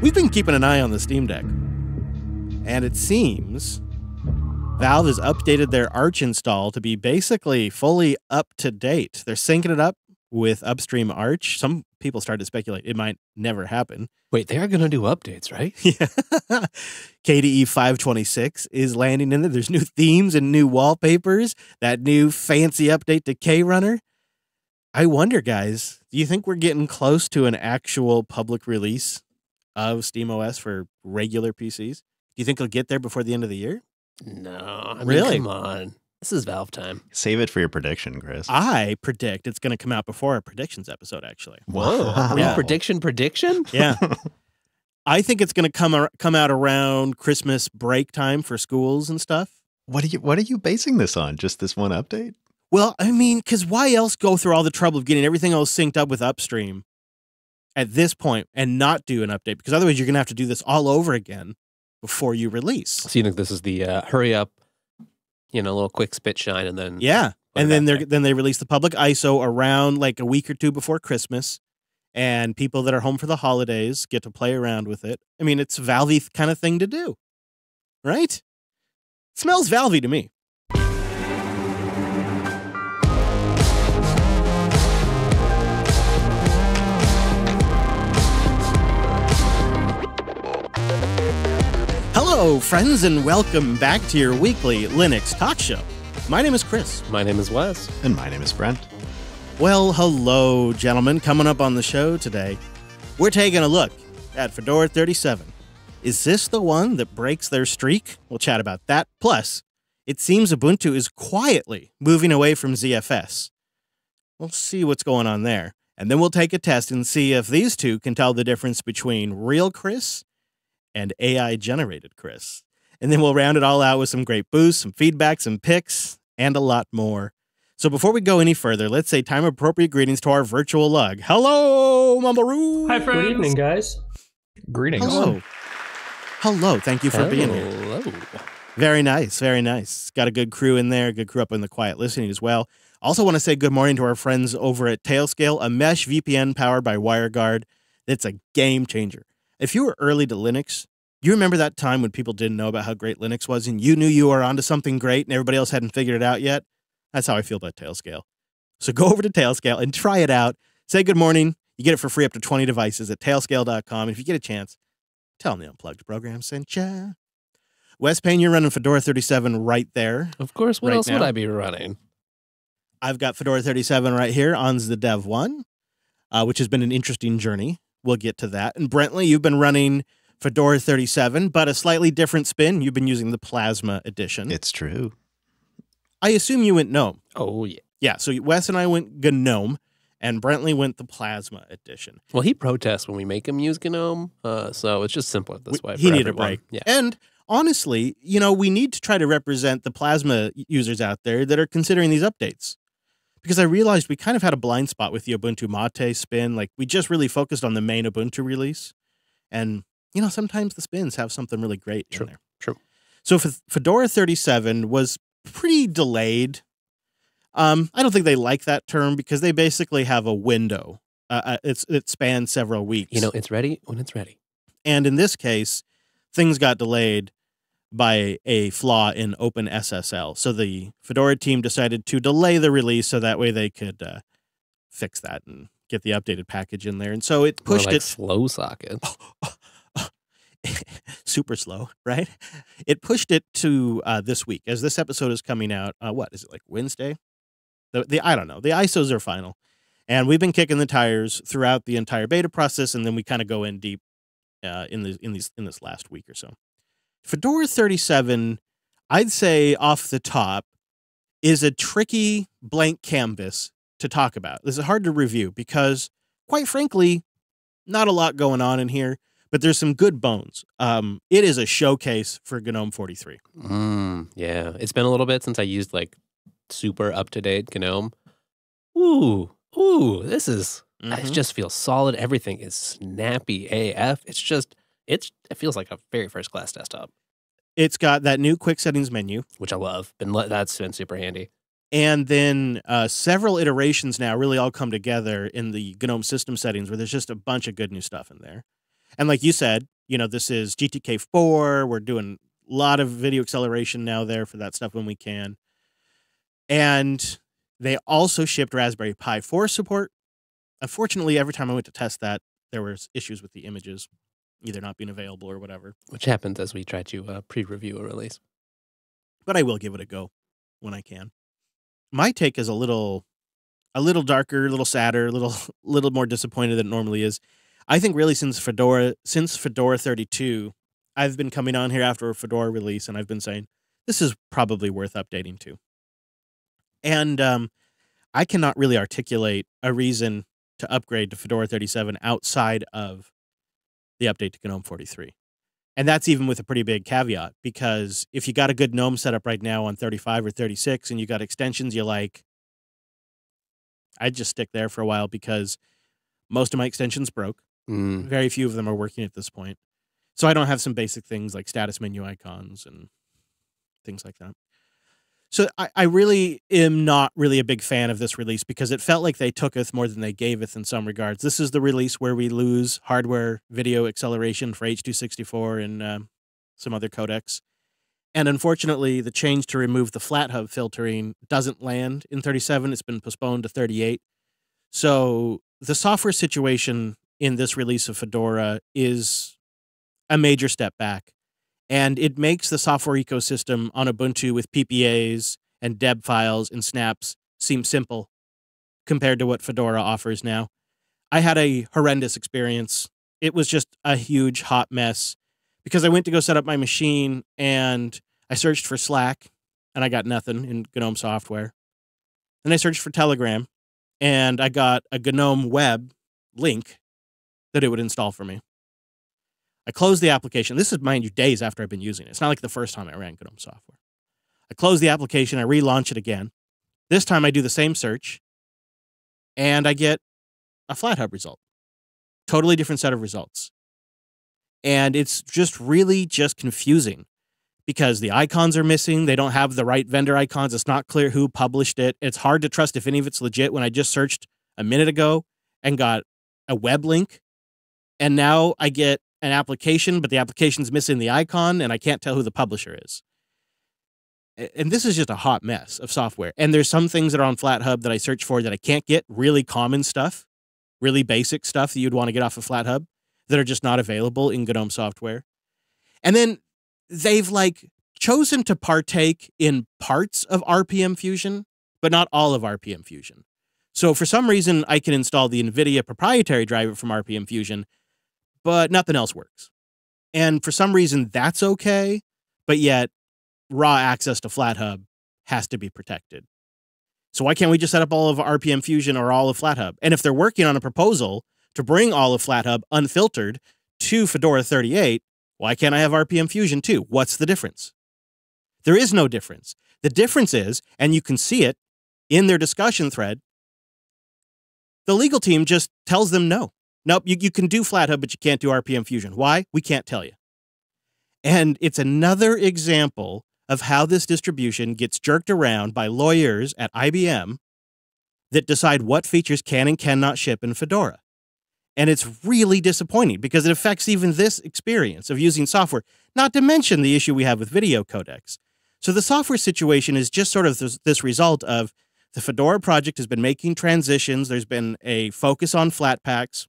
We've been keeping an eye on the Steam Deck, and it seems Valve has updated their Arch install to be basically fully up to date. They're syncing it up with upstream Arch. Some people started to speculate it might never happen. Wait, they are going to do updates, right? Yeah. KDE 526 is landing in there. There's new themes and new wallpapers. That new fancy update to KRunner. I wonder, guys, do you think we're getting close to an actual public release of SteamOS for regular PCs? Do you think it'll get there before the end of the year? No. I mean, Really? come on. This is Valve time. Save it for your prediction, Chris. I predict it's going to come out before our predictions episode, actually. Whoa. Wow. Yeah. Prediction? Yeah. I think it's going to come out around Christmas break time for schools and stuff. What are you basing this on? Just this one update? Well, I mean, because why else go through all the trouble of getting everything else synced up with upstream at this point and not do an update? Because otherwise you're going to have to do this all over again before you release. So you think this is the hurry up, little quick spit shine and then... Yeah. And put it then out there. then they release the public ISO around like a week or two before Christmas. And people that are home for the holidays get to play around with it. I mean, it's Valve-y kind of thing to do. Right? Smells Valve-y to me. Hello, friends, and welcome back to your weekly Linux talk show. My name is Chris. My name is Wes. And my name is Brent. Well, hello, gentlemen. Coming up on the show today, we're taking a look at Fedora 37. Is this the one that breaks their streak? We'll chat about that. Plus, it seems Ubuntu is quietly moving away from ZFS. We'll see what's going on there. And then we'll take a test and see if these two can tell the difference between real Chris and AI-generated Chris. And then we'll round it all out with some great boosts, some feedback, some picks, and a lot more. So before we go any further, let's say time-appropriate greetings to our virtual lug. Hello, Mamaroo! Hi, friends. Good evening, guys. Greetings. Hello. Hello, thank you for being here. Hello. Very nice, very nice. Got a good crew in there, good crew up in the quiet listening as well. Also want to say good morning to our friends over at Tailscale, a mesh VPN powered by WireGuard. It's a game changer. If you were early to Linux, you remember that time when people didn't know about how great Linux was and you knew you were onto something great and everybody else hadn't figured it out yet? That's how I feel about Tailscale. So go over to Tailscale and try it out. Say good morning. You get it for free up to 20 devices at tailscale.com. And if you get a chance, tell them the Unplugged program sent ya. Wes Payne, you're running Fedora 37 right there. Of course, what Right else would now. I be running? I've got Fedora 37 right here on the Dev 1, which has been an interesting journey. We'll get to that. And Brentley, you've been running Fedora 37, but a slightly different spin. You've been using the Plasma edition. It's true. I assume you went GNOME. Oh, yeah. Yeah, so Wes and I went GNOME, and Brentley went the Plasma edition. Well, he protests when we make him use GNOME, so it's just simpler this way. He for needed a everyone. break. Yeah. And honestly, we need to try to represent the Plasma users out there that are considering these updates. Because I realized we kind of had a blind spot with the Ubuntu Mate spin. Like, we just really focused on the main Ubuntu release. And, sometimes the spins have something really great in there. True. So Fedora 37 was pretty delayed. I don't think they like that term because they basically have a window. It spans several weeks. It's ready when it's ready. And in this case, things got delayed by a flaw in OpenSSL. So the Fedora team decided to delay the release so that way they could fix that and get the updated package in there. And so it pushed More like it slow socket. super slow, right? It pushed it to this week. As this episode is coming out, what is it, like Wednesday? I don't know. The ISOs are final. And we've been kicking the tires throughout the entire beta process, and then we kind of go in deep in this last week or so. Fedora 37, I'd say off the top, is a tricky blank canvas to talk about. This is hard to review because, quite frankly, not a lot going on in here, but there's some good bones. It is a showcase for GNOME 43. Yeah. It's been a little bit since I used super up-to-date GNOME. Ooh, this is... It just feels solid. Everything is snappy AF. It feels like a very first-class desktop. It's got that new quick settings menu, which I love. That's been super handy. And then several iterations now really all come together in the GNOME system settings where there's just a bunch of good new stuff in there. And like you said, This is GTK4. We're doing a lot of video acceleration now there for that stuff when we can. And they also shipped Raspberry Pi 4 support. Unfortunately, every time I went to test that, there was issues with the images, either not being available or whatever. Which happens as we try to pre-review a release. But I will give it a go when I can. My take is a little darker, a little sadder, a little more disappointed than it normally is. I think really since Fedora 32, I've been coming on here after a Fedora release, and I've been saying, this is probably worth updating to. And I cannot really articulate a reason to upgrade to Fedora 37 outside of the update to GNOME 43. And that's even with a pretty big caveat, because if you got a good GNOME setup right now on 35 or 36 and you got extensions you like, I'd just stick there for a while because most of my extensions broke. Very few of them are working at this point. So I don't have some basic things like status menu icons and things like that. So I really am not really a big fan of this release because it felt like they tooketh more than they gaveth in some regards. This is the release where we lose hardware video acceleration for H.264 and some other codecs. And unfortunately, the change to remove the flat hub filtering doesn't land in 37. It's been postponed to 38. So the software situation in this release of Fedora is a major step back. And it makes the software ecosystem on Ubuntu with PPAs and deb files and snaps seem simple compared to what Fedora offers now. I had a horrendous experience. It was just a huge hot mess because I went to go set up my machine and I searched for Slack and I got nothing in GNOME software. Then I searched for Telegram and I got a GNOME web link that it would install for me. I closed the application. This is, mind you, days after I've been using it. It's not like the first time I ran GNOME software. I close the application. I relaunch it again. This time I do the same search, and I get a FlatHub result. Totally different set of results. And it's just really just confusing because the icons are missing. They don't have the right vendor icons. It's not clear who published it. It's hard to trust if any of it's legit when I just searched a minute ago and got a web link. And now I get an application, but the application's missing the icon, and I can't tell who the publisher is. And this is just a hot mess of software. And there's some things that are on FlatHub that I search for that I can't get, really common stuff, really basic stuff that you'd want to get off of FlatHub that are just not available in GNOME software. And then they've chosen to partake in parts of RPM Fusion, but not all of RPM Fusion. So for some reason, I can install the NVIDIA proprietary driver from RPM Fusion, but nothing else works. And for some reason, that's okay, but yet raw access to FlatHub has to be protected. So why can't we just set up all of RPM Fusion or all of FlatHub? And if they're working on a proposal to bring all of FlatHub unfiltered to Fedora 38, why can't I have RPM Fusion too? What's the difference? There is no difference. The difference is, and you can see it in their discussion thread, the legal team just tells them no. Nope, you can do FlatHub, but you can't do RPM Fusion. Why? We can't tell you. And it's another example of how this distribution gets jerked around by lawyers at IBM that decide what features can and cannot ship in Fedora. And it's really disappointing because it affects even this experience of using software, not to mention the issue we have with video codecs. So the software situation is just sort of this result of the Fedora project has been making transitions. There's been a focus on Flatpaks.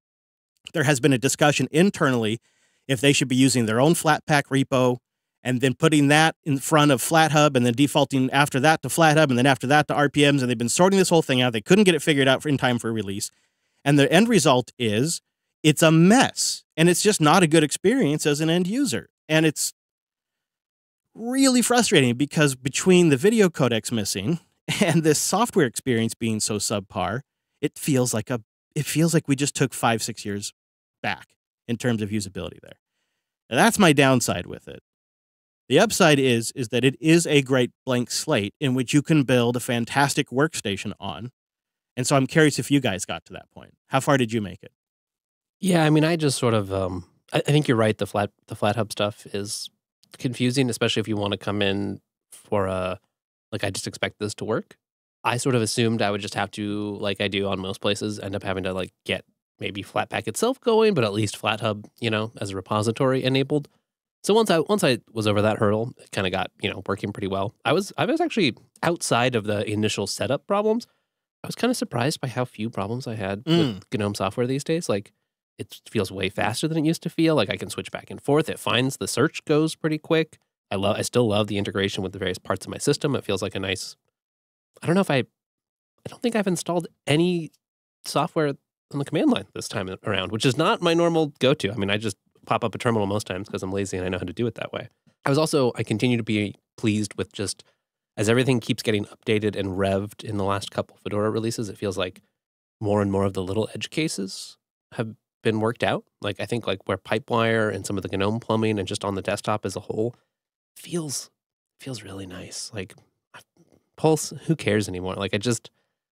There has been a discussion internally if they should be using their own Flatpak repo and then putting that in front of FlatHub and then defaulting after that to FlatHub and then after that to RPMs. And they've been sorting this whole thing out. They couldn't get it figured out in time for release. And the end result is it's a mess. And it's just not a good experience as an end user. And it's really frustrating because between the video codecs missing and this software experience being so subpar, it feels like we just took 5-6 years back in terms of usability there. Now, that's my downside with it. The upside is that it is a great blank slate in which you can build a fantastic workstation on. And so I'm curious if you guys got to that point. How far did you make it? Yeah, I mean, I just sort of, I think you're right. The FlatHub stuff is confusing, especially if you want to come in for I just expect this to work. I sort of assumed I would just have to, like I do on most places, end up having to get maybe Flatpak itself going, but at least FlatHub, as a repository enabled. So once I was over that hurdle, it kind of got, working pretty well. I was actually outside of the initial setup problems. I was kind of surprised by how few problems I had with GNOME software these days. Like, it feels way faster than it used to feel. Like, I can switch back and forth. It finds the search goes pretty quick. I still love the integration with the various parts of my system. It feels like a nice. I don't think I've installed any software on the command line this time around, which is not my normal go-to. I mean, I just pop up a terminal most times because I'm lazy and I know how to do it that way. I continue to be pleased with just as everything keeps getting updated and revved in the last couple Fedora releases, it feels like more and more of the little edge cases have been worked out. Like, I think like where Pipewire and some of the GNOME plumbing and just on the desktop as a whole feels really nice. Like, Pulse, who cares anymore? Like, this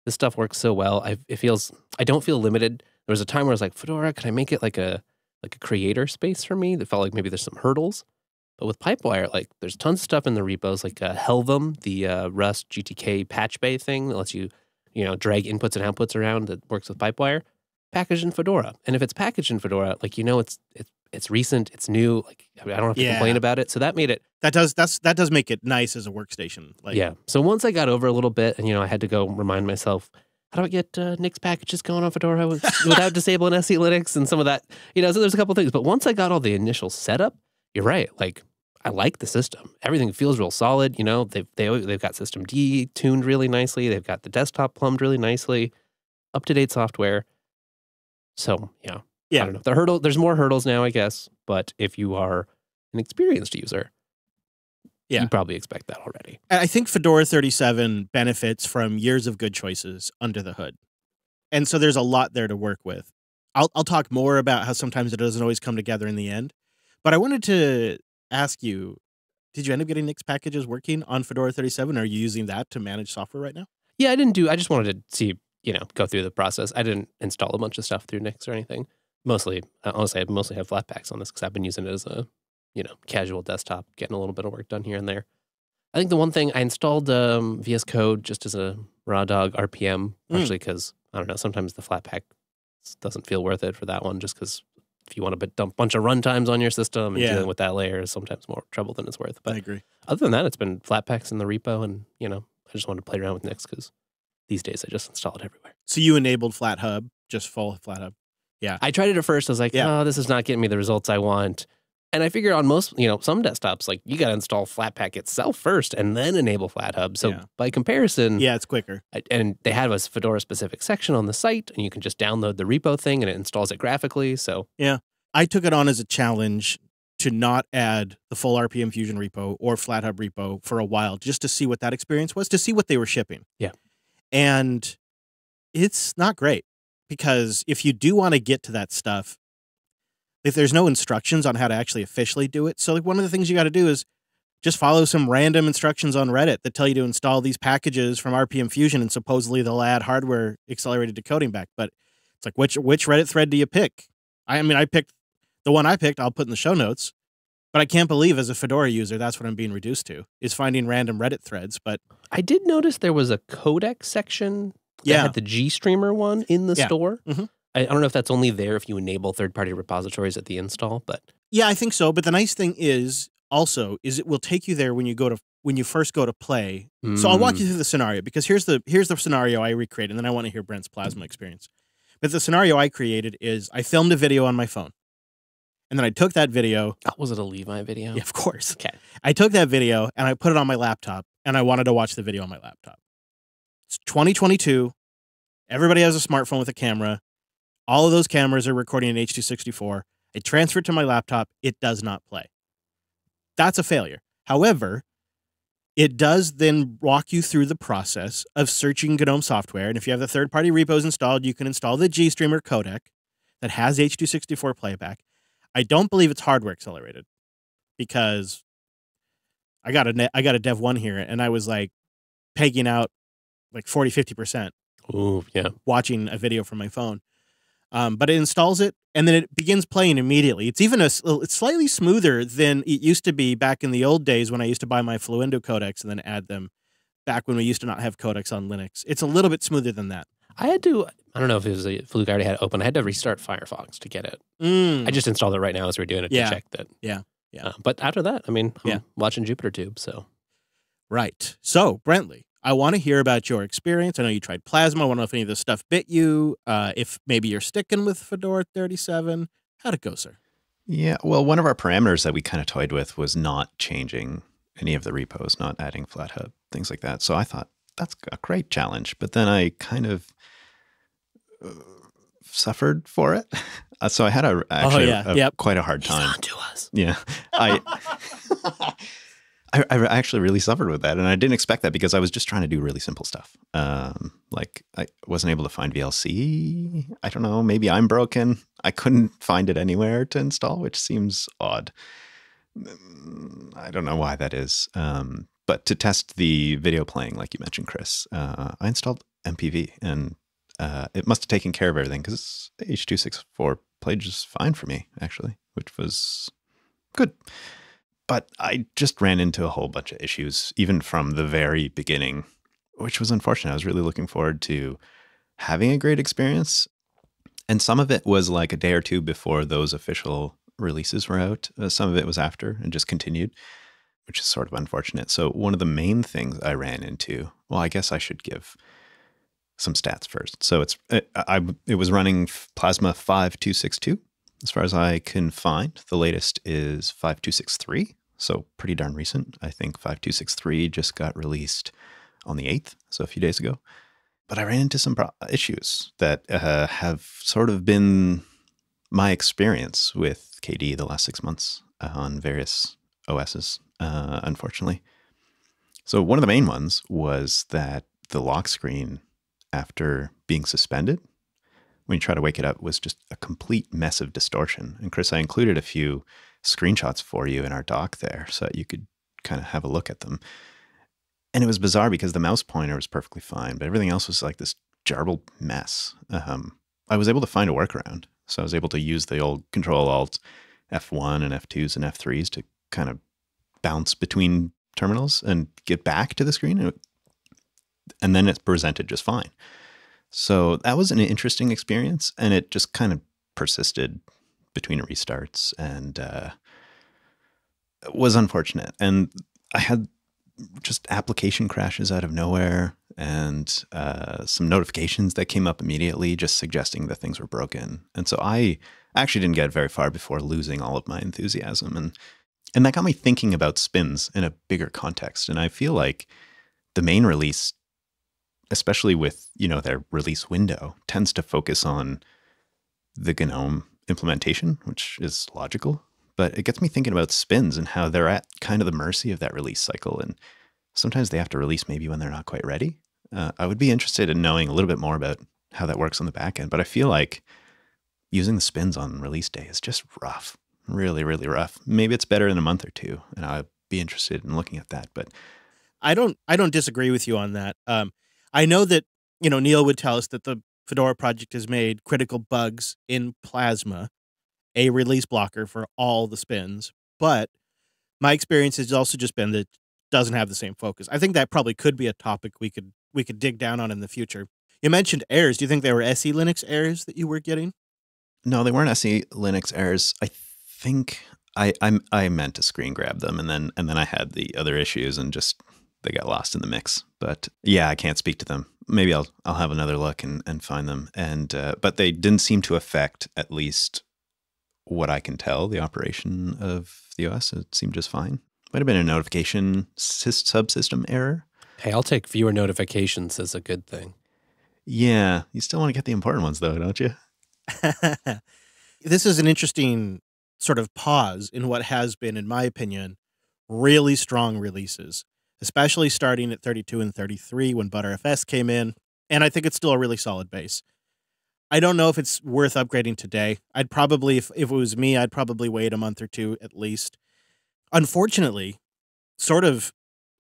stuff works so well. I don't feel limited. There was a time where I was like, Fedora, can I make it like a creator space for me? That felt like maybe there's some hurdles. But with Pipewire, like, there's tons of stuff in the repos, like Helvum, the Rust GTK patch bay thing that lets you, drag inputs and outputs around that works with Pipewire, packaged in Fedora. And if it's packaged in Fedora, like, it's recent, it's new. Like, I don't have to complain about it. So that made it. That does make it nice as a workstation. Like, yeah. So once I got over a little bit, and I had to go remind myself, how do I get Nix packages going on Fedora without disabling SE Linux and some of that? So there's a couple things. But once I got all the initial setup, you're right. Like, I like the system. Everything feels real solid. They've got System D tuned really nicely. They've got the desktop plumbed really nicely. Up-to-date software. So, yeah. I don't know. There's more hurdles now, I guess. But if you are an experienced user, you probably expect that already. I think Fedora 37 benefits from years of good choices under the hood. And so there's a lot there to work with. I'll talk more about how sometimes it doesn't always come together in the end. But I wanted to ask you, did you end up getting Nix packages working on Fedora 37? Are you using that to manage software right now? Yeah, I just wanted to see, go through the process. I didn't install a bunch of stuff through Nix or anything. Honestly, I mostly have Flatpaks on this because I've been using it as a, casual desktop, getting a little bit of work done here and there. I think the one thing, I installed VS Code just as a raw dog RPM, actually because, I don't know, sometimes the Flatpak doesn't feel worth it for that one, just because if you want to dump a bunch of runtimes on your system and dealing with that layer is sometimes more trouble than it's worth. But I agree. Other than that, it's been Flatpaks in the repo, and, I just wanted to play around with Nix because these days I just install it everywhere. So you enabled FlatHub, just full FlatHub. Yeah. I tried it at first. I was like, oh, this is not getting me the results I want. And I figured on most, some desktops, like, you got to install Flatpak itself first and then enable FlatHub. So by comparison, it's quicker. And they have a Fedora-specific section on the site, and you can just download the repo thing, and it installs it graphically. So I took it on as a challenge to not add the full RPM Fusion repo or FlatHub repo for a while, just to see what that experience was, to see what they were shipping. Yeah. And it's not great, because if you do want to get to that stuff, if there's no instructions on how to actually officially do it. So, like, one of the things you got to do is just follow some random instructions on Reddit that tell you to install these packages from RPM Fusion, and supposedly they'll add hardware accelerated decoding back. But it's like, which Reddit thread do you pick? I picked the one I picked. I'll put in the show notes. But I can't believe, as a Fedora user, that's what I'm being reduced to, is finding random Reddit threads. But I did notice there was a codec section that had the GStreamer one in the store. Mm-hmm. I don't know if that's only there if you enable third-party repositories at the install, but yeah, I think so. But the nice thing is it will take you there when you first go to play. So I'll walk you through the scenario, because here's the scenario I recreated, and then I want to hear Brent's Plasma experience. But the scenario I created is I filmed a video on my phone, and then I took that video. Oh, was it a Levi video? Yeah, of course. Okay. I took that video and I put it on my laptop, and I wanted to watch the video on my laptop. It's 2022. Everybody has a smartphone with a camera. All of those cameras are recording in H.264. I transferred to my laptop. It does not play. That's a failure. However, it does then walk you through the process of searching GNOME software. And if you have the third-party repos installed, you can install the GStreamer codec that has H.264 playback. I don't believe it's hardware accelerated, because I got a Dev 1 here, and I was like pegging out like 40-50%. Ooh, yeah. Watching a video from my phone. But it installs it, and then it begins playing immediately. It's even it's slightly smoother than it used to be back in the old days when I used to buy my Fluendo codecs and then add them, back when we used to not have codecs on Linux. It's a little bit smoother than that. I had to, I don't know if it was a fluke I already had it open. I had to restart Firefox to get it. I just installed it right now as we're doing it to check that. Yeah. But after that, I mean, I'm Yeah. watching JupyterTube, so. Right. So, Brentley, I want to hear about your experience. I know you tried Plasma. I want to know if any of this stuff bit you, if maybe you're sticking with Fedora 37. How'd it go, sir? Yeah, well, one of our parameters that we kind of toyed with was not changing any of the repos, not adding FlatHub, things like that. So I thought that's a great challenge. But then I kind of suffered for it. So I had quite a hard time. He's on to us. Yeah. I actually really suffered with that, and I didn't expect that because I was just trying to do really simple stuff. Like I wasn't able to find VLC. I don't know, maybe I'm broken. I couldn't find it anywhere to install, which seems odd. I don't know why that is. But to test the video playing, like you mentioned, Chris, I installed MPV, and it must have taken care of everything because H.264 played just fine for me, actually, which was good. But I just ran into a whole bunch of issues, even from the very beginning, which was unfortunate. I was really looking forward to having a great experience. And some of it was like a day or two before those official releases were out. Some of it was after and just continued, which is sort of unfortunate. So one of the main things I ran into, well, I guess I should give some stats first. So it was running Plasma 5262. As far as I can find, the latest is 5263. So pretty darn recent. I think 5263 just got released on the 8th, so a few days ago. But I ran into some issues that have sort of been my experience with KDE the last 6 months on various OSs, unfortunately. So one of the main ones was that the lock screen, after being suspended, when you try to wake it up, was just a complete mess of distortion. And Chris, I included a few screenshots for you in our doc there so that you could kind of have a look at them. And it was bizarre because the mouse pointer was perfectly fine, but everything else was like this jarbled mess. I was able to find a workaround. So I was able to use the old Control-Alt F1 and F2s and F3s to kind of bounce between terminals and get back to the screen. And then it's presented just fine. So that was an interesting experience, and it just kind of persisted between restarts and was unfortunate. And I had just application crashes out of nowhere and some notifications that came up immediately just suggesting that things were broken. And so I actually didn't get very far before losing all of my enthusiasm. And that got me thinking about spins in a bigger context. And I feel like the main release, especially with, their release window, tends to focus on the GNOME implementation, which is logical. But it gets me thinking about spins and how they're at kind of the mercy of that release cycle. And sometimes they have to release maybe when they're not quite ready. I would be interested in knowing a little bit more about how that works on the back end. But I feel like using the spins on release day is just rough, really, really rough. Maybe it's better in a month or two, and I'd be interested in looking at that. But I don't disagree with you on that. I know that, Neil would tell us that the Fedora project has made critical bugs in Plasma a release blocker for all the spins. But my experience has also just been that it doesn't have the same focus. I think that probably could be a topic we could dig down on in the future. You mentioned errors. Do you think they were SE Linux errors that you were getting? No, they weren't SE Linux errors. I think I meant to screen grab them, and then I had the other issues and just they got lost in the mix. But yeah, I can't speak to them. Maybe I'll have another look and find them. And but they didn't seem to affect, at least what I can tell, the operation of the OS. It seemed just fine. Might have been a notification subsystem error. Hey, I'll take fewer notifications as a good thing. Yeah, you still want to get the important ones though, don't you? This is an interesting sort of pause in what has been, in my opinion, really strong releases, especially starting at 32 and 33 when ButterFS came in, and I think it's still a really solid base. I don't know if it's worth upgrading today. I'd probably, if it was me, I'd probably wait a month or two at least. Unfortunately, sort of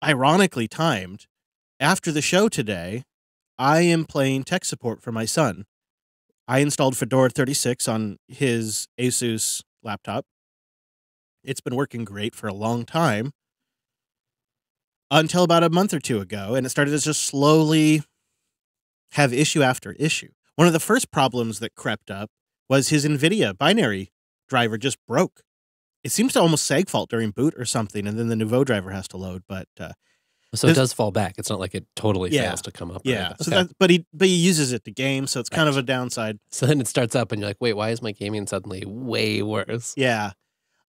ironically timed, after the show today, I am playing tech support for my son. I installed Fedora 36 on his Asus laptop. It's been working great for a long time until about a month or two ago, and it started to just slowly have issue after issue. One of the first problems that crept up was his NVIDIA binary driver just broke. It seems to almost sag fault during boot or something, and then the Nouveau driver has to load. But so it does fall back. It's not like it totally fails to come up. Yeah. Okay. So but he uses it to game, so it's kind of a downside. So then it starts up, and you're like, wait, why is my gaming suddenly way worse? Yeah.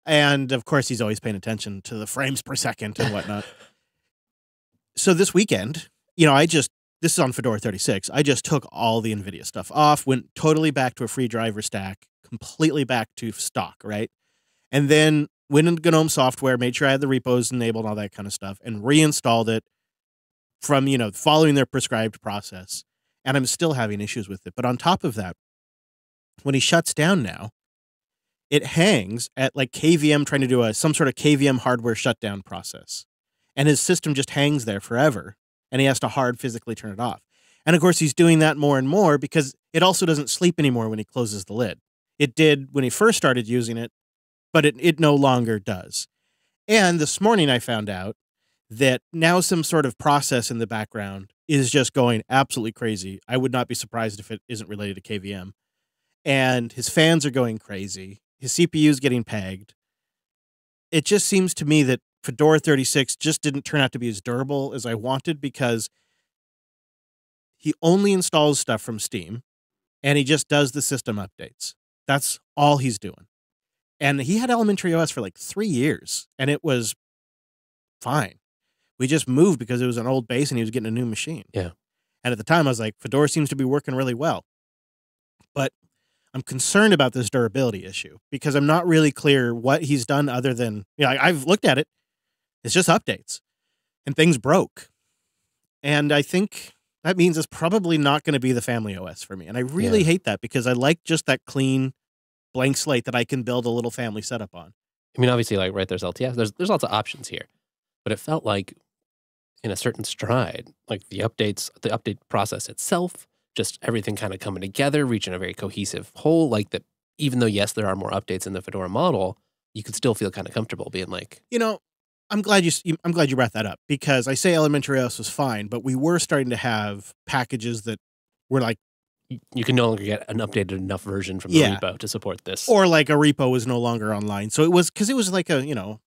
And of course, he's always paying attention to the frames per second and whatnot. So this weekend, this is on Fedora 36. I just took all the NVIDIA stuff off, went totally back to a free driver stack, completely back to stock, right? And then went into GNOME software, made sure I had the repos enabled, all that kind of stuff, and reinstalled it from, following their prescribed process. And I'm still having issues with it. But on top of that, when he shuts down now, it hangs at like KVM trying to do some sort of KVM hardware shutdown process. And his system just hangs there forever. And he has to hard physically turn it off. And of course, he's doing that more and more because it also doesn't sleep anymore when he closes the lid. It did when he first started using it, but it no longer does. And this morning I found out that now some sort of process in the background is just going absolutely crazy. I would not be surprised if it isn't related to KVM. And his fans are going crazy. His CPU is getting pegged. It just seems to me that Fedora 36 just didn't turn out to be as durable as I wanted because he only installs stuff from Steam and he just does the system updates. That's all he's doing. And he had elementary OS for like 3 years, and it was fine. We just moved because it was an old base and he was getting a new machine. Yeah. And at the time, I was like, Fedora seems to be working really well. But I'm concerned about this durability issue because I'm not really clear what he's done other than, I've looked at it. It's just updates. And things broke. And I think that means it's probably not going to be the family OS for me. And I really hate that because I like just that clean blank slate that I can build a little family setup on. I mean, obviously, like, right, there's LTS. There's lots of options here. But it felt like in a certain stride, like the update process itself, just everything kind of coming together, reaching a very cohesive whole, like that even though, yes, there are more updates in the Fedora model, you could still feel kind of comfortable being like... I'm glad you brought that up because I say elementary OS was fine, but we were starting to have packages that were like, you can no longer get an updated enough version from the repo to support this. Or like a repo was no longer online. So it was like a,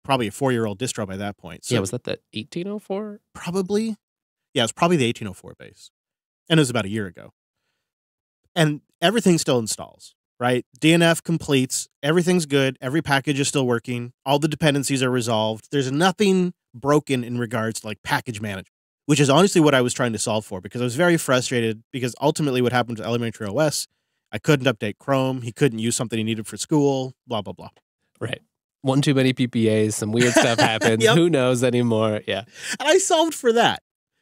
probably a 4-year-old distro by that point. So yeah, was that the 1804? Probably. Yeah, it was probably the 1804 base. And it was about a year ago. And everything still installs, right? DNF completes. Everything's good. Every package is still working. All the dependencies are resolved. There's nothing broken in regards to like package management, which is honestly what I was trying to solve for because I was very frustrated because ultimately what happened to elementary OS, I couldn't update Chrome. He couldn't use something he needed for school, blah, blah, blah. Right. One too many PPAs, some weird stuff happens. Yep. Who knows anymore? Yeah. And I solved for that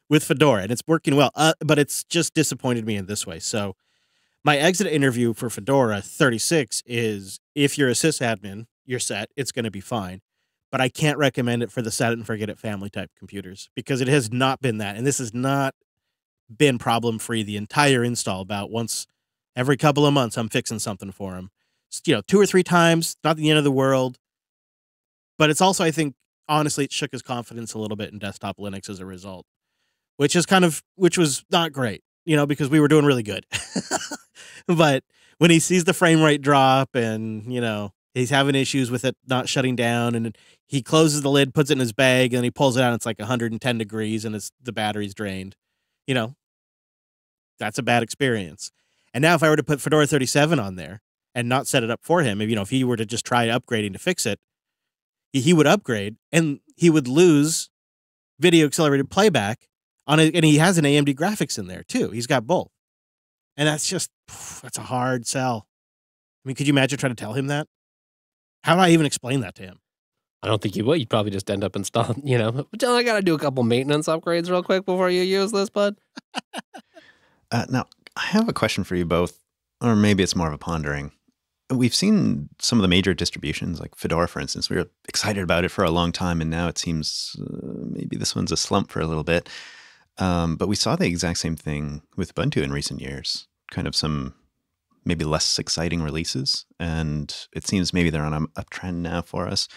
with Fedora and it's working well, but it's just disappointed me in this way. So my exit interview for Fedora 36 is if you're a sysadmin, you're set. It's going to be fine. But I can't recommend it for the set it and forget it family type computers because it has not been that. And this has not been problem free the entire install. About once every couple of months, I'm fixing something for him. 2 or 3 times, not the end of the world. But it's also, I think, honestly, it shook his confidence a little bit in desktop Linux as a result, which was not great, because we were doing really good. But when he sees the frame rate drop and, he's having issues with it not shutting down and he closes the lid, puts it in his bag, and he pulls it out and it's like 110 degrees and the battery's drained. That's a bad experience. And now if I were to put Fedora 37 on there and not set it up for him, if he were to just try upgrading to fix it, he would upgrade and he would lose video accelerated playback on it. And he has an AMD graphics in there too. He's got both. And that's a hard sell. I mean, could you imagine trying to tell him that? How do I even explain that to him? I don't think you would. You'd probably just end up installing, John, I got to do a couple maintenance upgrades real quick before you use this, bud. Now, I have a question for you both, or maybe it's more of a pondering. We've seen some of the major distributions, like Fedora, for instance. We were excited about it for a long time, and now it seems maybe this one's a slump for a little bit. But we saw the exact same thing with Ubuntu in recent years, kind of some maybe less exciting releases, and it seems maybe they're on an uptrend now for us.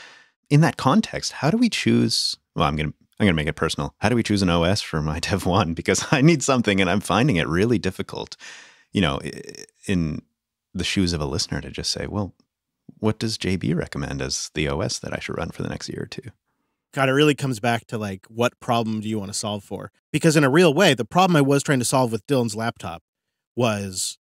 In that context, how do we choose? Well, I'm going to I'm going to make it personal. How do we choose an OS for my Dev 1? Because I need something and I'm finding it really difficult, in the shoes of a listener to just say, well, what does JB recommend as the OS that I should run for the next year or two? God, it really comes back to like, what problem do you want to solve for? Because in a real way, the problem I was trying to solve with Dylan's laptop was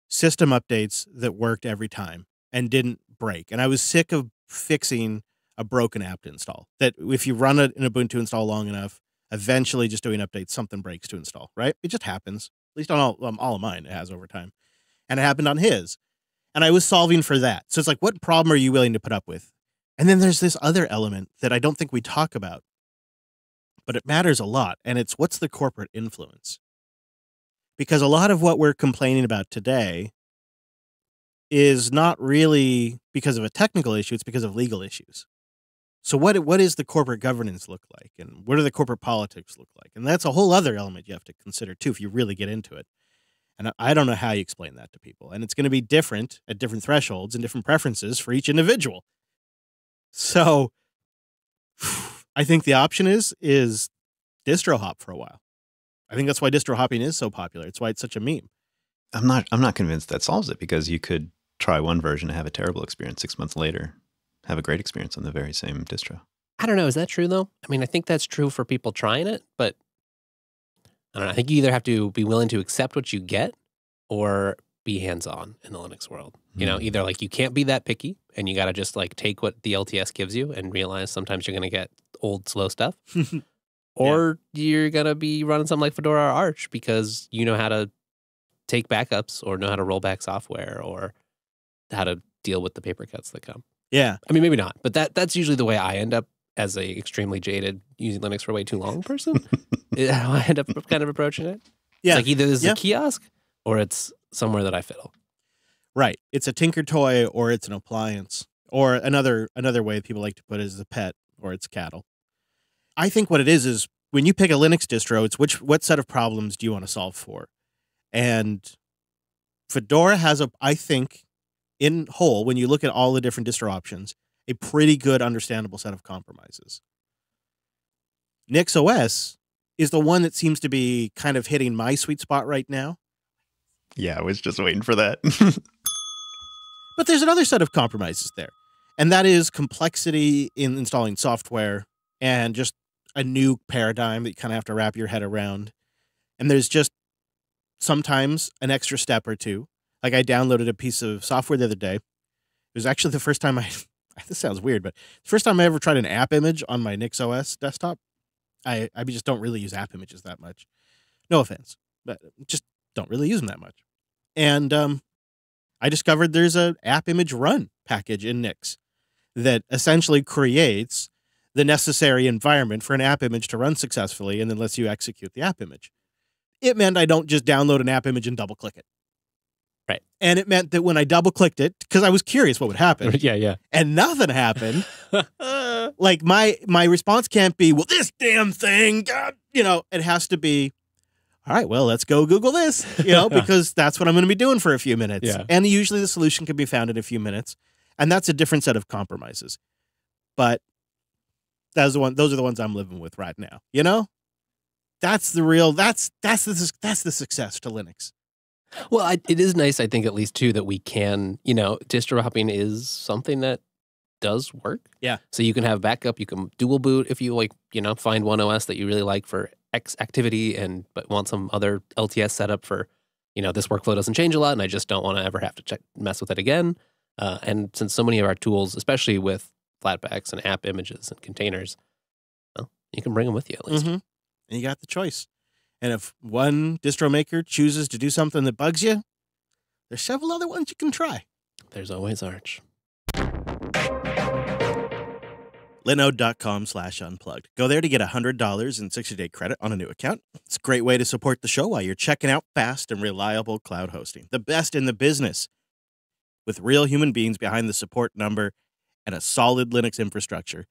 system updates that worked every time and didn't break. And I was sick of fixing a broken app to install. That if you run an Ubuntu install long enough, eventually just doing updates, something breaks to install, right? It just happens. At least on all of mine, it has over time. And it happened on his. And I was solving for that. So it's like, what problem are you willing to put up with? And then there's this other element that I don't think we talk about, but it matters a lot. And it's, what's the corporate influence? Because a lot of what we're complaining about today is not really because of a technical issue, it's because of legal issues. So what is the corporate governance look like? And what do the corporate politics look like? And that's a whole other element you have to consider too if you really get into it. And I don't know how you explain that to people. And it's going to be different at different thresholds and different preferences for each individual. So I think the option is distro hop for a while. I think that's why distro hopping is so popular. It's why it's such a meme. I'm not convinced that solves it, because you could try one version and have a terrible experience 6 months later, have a great experience on the very same distro. I don't know. Is that true, though? I mean, I think that's true for people trying it, but I don't know. I think you either have to be willing to accept what you get or be hands-on in the Linux world. Either like you can't be that picky and you got to just like take what the LTS gives you and realize sometimes you're going to get old, slow stuff. Or you're going to be running something like Fedora or Arch because you know how to take backups or know how to roll back software or how to deal with the paper cuts that come. Yeah. I mean, maybe not, but that's usually the way I end up as a extremely jaded using Linux for way too long person. How I end up kind of approaching it. Yeah. It's like either this is a kiosk or it's somewhere that I fiddle. Right. It's a tinker toy or it's an appliance. Or another way people like to put it is a pet or it's cattle. I think what it is when you pick a Linux distro, it's what set of problems do you want to solve for? And Fedora has I think, in whole, when you look at all the different distro options, a pretty good, understandable set of compromises. NixOS is the one that seems to be kind of hitting my sweet spot right now. Yeah, I was just waiting for that. But there's another set of compromises there. And that is complexity in installing software and just a new paradigm that you kind of have to wrap your head around. And there's just sometimes an extra step or two. Like I downloaded a piece of software the other day. It was actually the first time this sounds weird, but the first time I ever tried an app image on my NixOS desktop. I just don't really use app images that much. No offense, but just don't really use them that much. And I discovered there's an app image run package in Nix that essentially creates the necessary environment for an app image to run successfully and then lets you execute the app image. It meant I don't just download an app image and double click it. Right. And it meant that when I double clicked it, because I was curious what would happen. Yeah. And nothing happened. Like my response can't be, well, this damn thing, God, it has to be, all right, well, let's go Google this, because that's what I'm going to be doing for a few minutes. Yeah. And usually the solution can be found in a few minutes. And that's a different set of compromises. But those are the ones I'm living with right now. That's the success to Linux. Well, it is nice, I think, at least, too, that we can, distro hopping is something that does work. Yeah. So you can have backup, you can dual boot if you find one OS that you really like for X activity but want some other LTS setup for, this workflow doesn't change a lot and I just don't want to ever have to mess with it again. And since so many of our tools, especially with flatpaks and app images and containers, well, you can bring them with you at least. Mm-hmm. And you got the choice. And if one distro maker chooses to do something that bugs you, there's several other ones you can try. There's always Arch. Linode.com/unplugged. Go there to get $100 in 60-day credit on a new account. It's a great way to support the show while you're checking out fast and reliable cloud hosting. The best in the business. With real human beings behind the support number and a solid Linux infrastructure.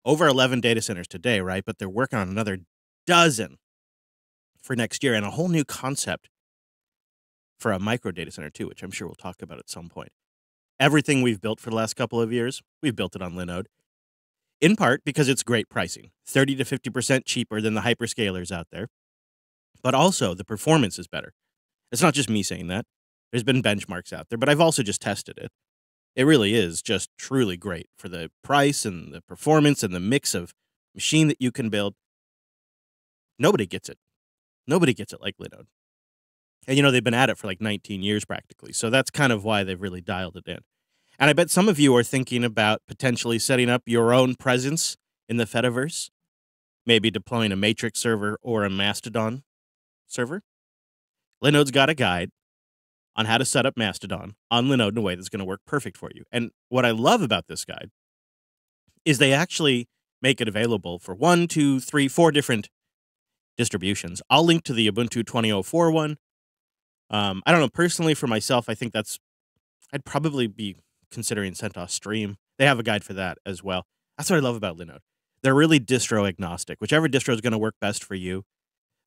Over 11 data centers today, right? But they're working on another dozen for next year and a whole new concept for a micro data center too, which I'm sure we'll talk about at some point. Everything we've built for the last couple of years, we've built it on Linode. in part because it's great pricing, 30 to 50% cheaper than the hyperscalers out there. But also the performance is better. It's not just me saying that. There's been benchmarks out there, but I've also just tested it. It really is just truly great for the price and the performance and the mix of machine that you can build. Nobody gets it. Nobody gets it like Linode. And, they've been at it for like 19 years practically. So that's kind of why they've really dialed it in. And I bet some of you are thinking about potentially setting up your own presence in the Fediverse, maybe deploying a Matrix server or a Mastodon server. Linode's got a guide on how to set up Mastodon on Linode in a way that's going to work perfect for you. And what I love about this guide is they actually make it available for 1, 2, 3, 4 different distributions. I'll link to the Ubuntu 2004 one. I don't know, personally for myself, I think I'd probably be considering CentOS Stream. They have a guide for that as well. That's what I love about Linode. They're really distro agnostic. Whichever distro is going to work best for you,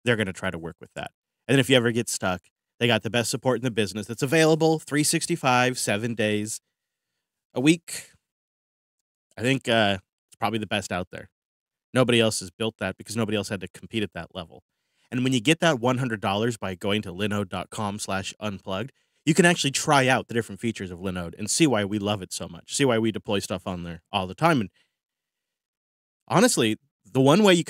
they're going to try to work with that. And then if you ever get stuck, they got the best support in the business that's available 365, 7 days a week. I think it's probably the best out there. Nobody else has built that because nobody else had to compete at that level. And when you get that $100 by going to linode.com/unplugged, you can actually try out the different features of Linode and see why we love it so much. See why we deploy stuff on there all the time. And honestly, one of the ways you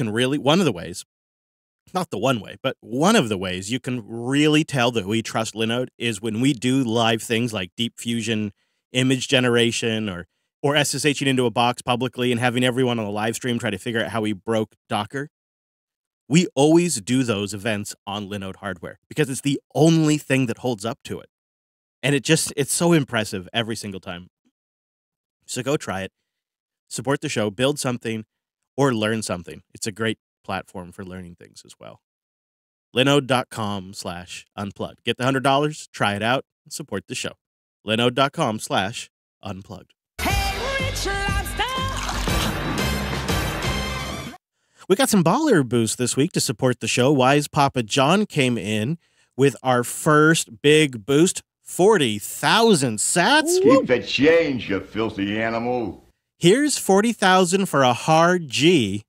can really tell that we trust Linode is when we do live things like Deep Fusion image generation or SSHing into a box publicly and having everyone on the live stream try to figure out how we broke Docker. We always do those events on Linode hardware because it's the only thing that holds up to it. And it's so impressive every single time. So go try it, support the show, build something, or learn something. It's a great platform for learning things as well. Linode.com/unplugged. Get the $100, try it out, and support the show. Linode.com/unplugged. We got some baller boosts this week to support the show. Wise Papa John came in with our first big boost, 40,000 sats. Keep the change, you filthy animal. Here's 40,000 for a hard G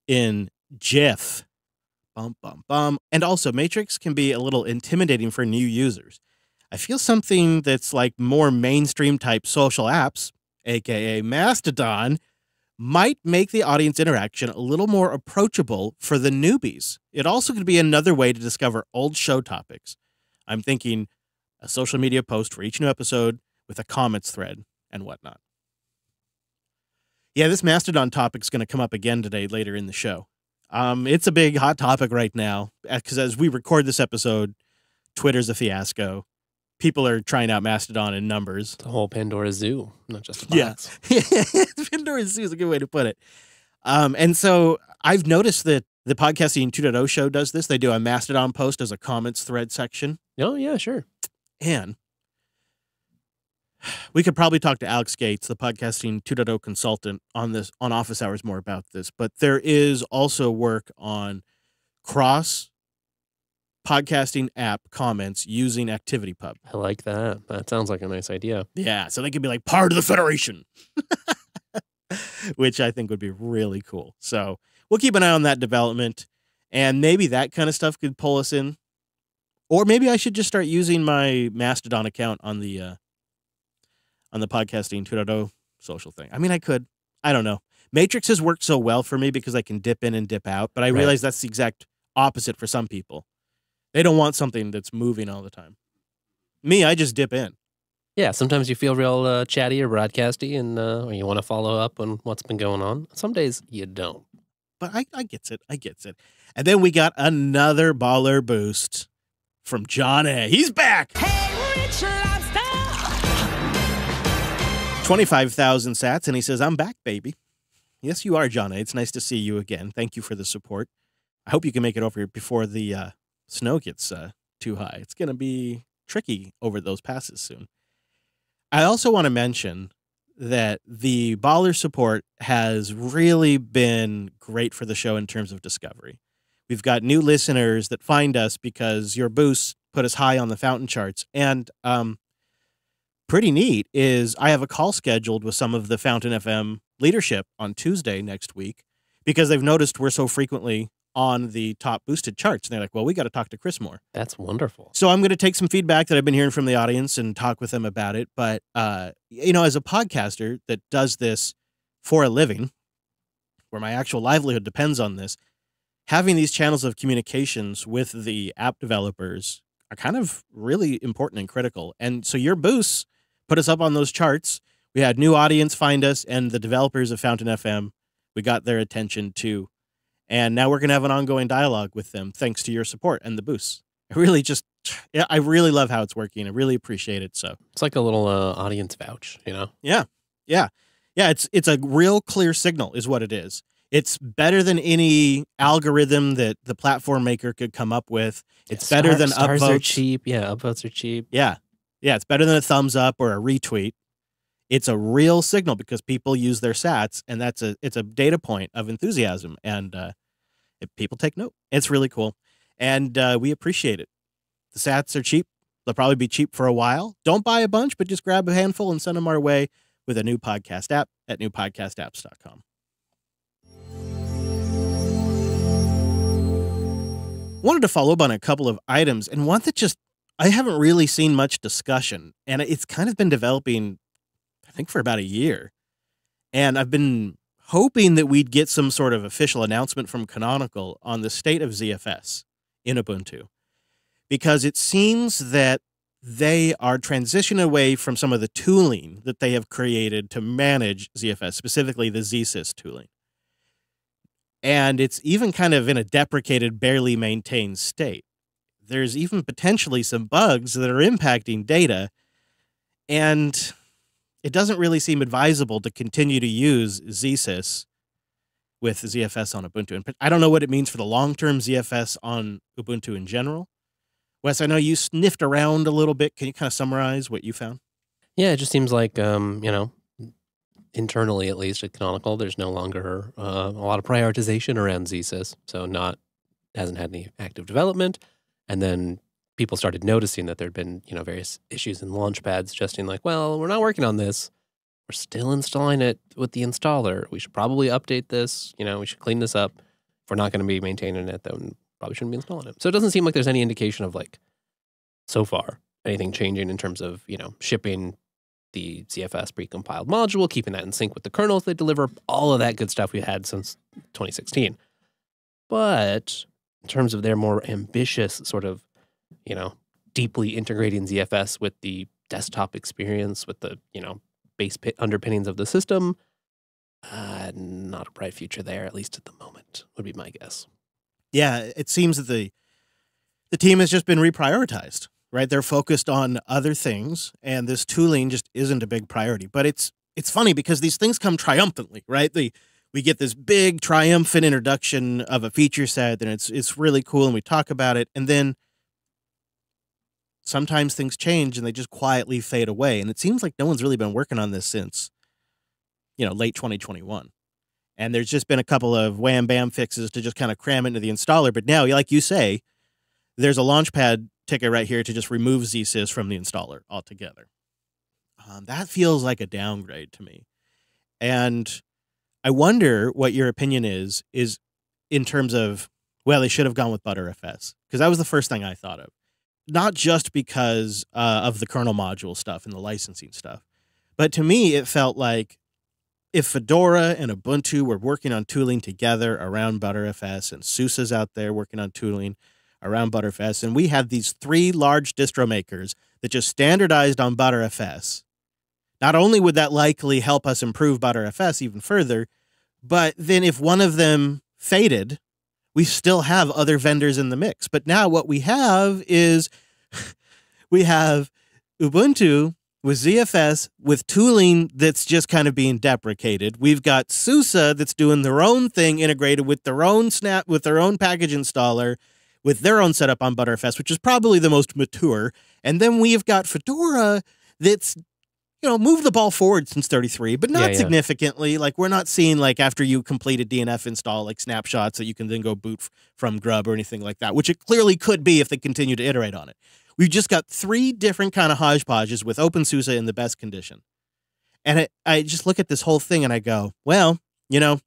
in GIF. Bum, bum, bum. And also, Matrix can be a little intimidating for new users. I feel something that's like more mainstream type social apps, aka Mastodon, might make the audience interaction a little more approachable for the newbies. It also could be another way to discover old show topics. I'm thinking a social media post for each new episode with a comments thread and whatnot. Yeah, this Mastodon topic is going to come up again today later in the show. It's a big hot topic right now because as we record this episode, Twitter's a fiasco. People are trying out Mastodon in numbers. The whole Pandora Zoo, not just a box. Yeah. Fedora Zoo is a good way to put it. And so I've noticed that the Podcasting 2.0 show does this. They do a Mastodon post as a comments thread section. Oh, yeah, sure. And we could probably talk to Alex Gates, the Podcasting 2.0 consultant, on Office Hours more about this. But there is also work on cross podcasting app comments using ActivityPub. I like that. That sounds like a nice idea. Yeah, so they could be like part of the Federation, which I think would be really cool. So we'll keep an eye on that development, and maybe that kind of stuff could pull us in. Or maybe I should just start using my Mastodon account on the Podcasting 2.0 social thing. I mean, I could. I don't know. Matrix has worked so well for me because I can dip in and dip out, but I realize that's the exact opposite for some people. They don't want something that's moving all the time. Me, I just dip in. Yeah, sometimes you feel real chatty or broadcasty and or you want to follow up on what's been going on. Some days you don't. But I gets it. I gets it. And then we got another baller boost from John A. He's back! Hey, Rich Lobster! 25,000 sats, and he says, I'm back, baby. Yes, you are, John A. It's nice to see you again. Thank you for the support. I hope you can make it over before the snow gets too high. It's going to be tricky over those passes soon. I also want to mention that the baller support has really been great for the show in terms of discovery. We've got new listeners that find us because your boosts put us high on the fountain charts. And pretty neat is I have a call scheduled with some of the Fountain FM leadership on Tuesday next week because they've noticed we're so frequently on the top boosted charts. And they're like, well, we got to talk to Chris more. That's wonderful. So I'm going to take some feedback that I've been hearing from the audience and talk with them about it. But, as a podcaster that does this for a living, where my actual livelihood depends on this, having these channels of communications with the app developers are kind of really important and critical. And so your boosts put us up on those charts. We had new audience find us, and the developers of Fountain FM, we got their attention too. And now we're going to have an ongoing dialogue with them thanks to your support and the boosts. I really love how it's working. I really appreciate it. So it's like a little audience vouch, you know? Yeah. It's a real clear signal is what it is. It's better than any algorithm that the platform maker could come up with. It's better than stars upvotes. Are cheap. Yeah, upvotes are cheap. Yeah, it's better than a thumbs up or a retweet. It's a real signal because people use their sats, and it's a data point of enthusiasm, and people take note. It's really cool, and we appreciate it. The sats are cheap. They'll probably be cheap for a while. Don't buy a bunch, but just grab a handful and send them our way with a new podcast app at newpodcastapps.com. Wanted to follow up on a couple of items, and one that I haven't really seen much discussion, and it's kind of been developing, I think, for about a year. And I've been hoping that we'd get some sort of official announcement from Canonical on the state of ZFS in Ubuntu, because it seems that they are transitioning away from some of the tooling that they have created to manage ZFS, specifically the ZSys tooling. And it's even kind of in a deprecated, barely maintained state. There's even potentially some bugs that are impacting data, and it doesn't really seem advisable to continue to use ZSys with ZFS on Ubuntu. And I don't know what it means for the long-term ZFS on Ubuntu in general. Wes, I know you sniffed around a little bit. Can you kind of summarize what you found? Yeah, it just seems like, internally, at least at Canonical, there's no longer a lot of prioritization around ZSys, so hasn't had any active development. And then people started noticing that there'd been various issues in Launchpad, suggesting like, well, we're not working on this. We're still installing it with the installer. We should probably update this. We should clean this up. If we're not going to be maintaining it, then probably shouldn't be installing it. So it doesn't seem like there's any indication of so far anything changing in terms of shipping the ZFS precompiled module, keeping that in sync with the kernels they deliver, all of that good stuff we had since 2016. But in terms of their more ambitious sort of, deeply integrating ZFS with the desktop experience, with the, base underpinnings of the system, not a bright future there, at least at the moment, would be my guess. Yeah, it seems that the team has just been reprioritized. Right, they're focused on other things, and this tooling just isn't a big priority. But it's funny because these things come triumphantly, right? We get this big triumphant introduction of a feature set, and it's really cool, and we talk about it, and then sometimes things change and they just quietly fade away. And it seems like no one's really been working on this since late 2021. And there's just been a couple of wham bam fixes to just kind of cram into the installer. But now, like you say, there's a Launchpad ticket right here to just remove ZSys from the installer altogether. That feels like a downgrade to me. And I wonder what your opinion is in terms of, well, they should have gone with ButterFS, because that was the first thing I thought of. Not just because of the kernel module stuff and the licensing stuff, but to me, it felt like if Fedora and Ubuntu were working on tooling together around ButterFS, and SUSE's out there working on tooling around ButterFS, and we had these three large distro makers that just standardized on ButterFS, not only would that likely help us improve ButterFS even further, but then if one of them faded, we still have other vendors in the mix. But now what we have is we have Ubuntu with ZFS with tooling that's just kind of being deprecated. We've got SUSE that's doing their own thing, integrated with their own with their own package installer, with their own setup on ButterFS, which is probably the most mature. And then we've got Fedora that's, moved the ball forward since 33, but not significantly. Like, we're not seeing, after you complete a DNF install, snapshots that you can then go boot from Grub or anything like that, which it clearly could be if they continue to iterate on it. We've just got 3 different kind of hodgepodges with OpenSUSE in the best condition. And I just look at this whole thing and I go, well, you know,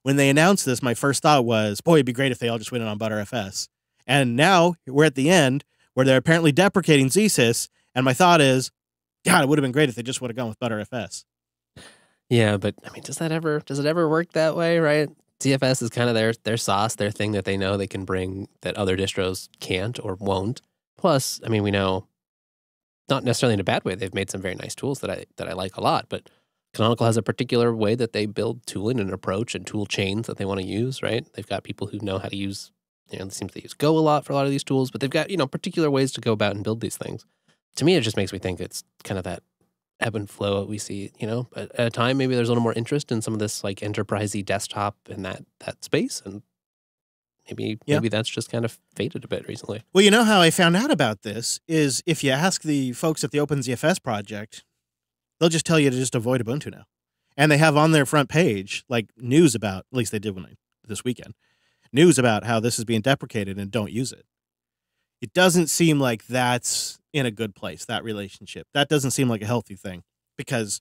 when they announced this, my first thought was, boy, it'd be great if they all just went on ButterFS. And now we're at the end where they're apparently deprecating ZSys. And my thought is, God, it would have been great if they just would have gone with ButterFS. Yeah, but I mean, does it ever work that way, right? ZFS is kind of their sauce, their thing that they know they can bring that other distros can't or won't. Plus, I mean, we know, not necessarily in a bad way, they've made some very nice tools that I like a lot, but Canonical has a particular way that they build tooling and approach and tool chains that they want to use, right? They've got people who know how to use, it seems they use Go a lot for a lot of these tools, but they've got, particular ways to go about and build these things. To me, it just makes me think it's kind of that ebb and flow that we see, at a time, maybe there's a little more interest in some of this like enterprisey desktop and that space. And maybe that's just kind of faded a bit recently. Well, you know how I found out about this is if you ask the folks at the OpenZFS project, they'll just tell you to just avoid Ubuntu now. And they have on their front page, like news about, at least they did this weekend, news about how this is being deprecated and don't use it. It doesn't seem like that's in a good place, that relationship. That doesn't seem like a healthy thing because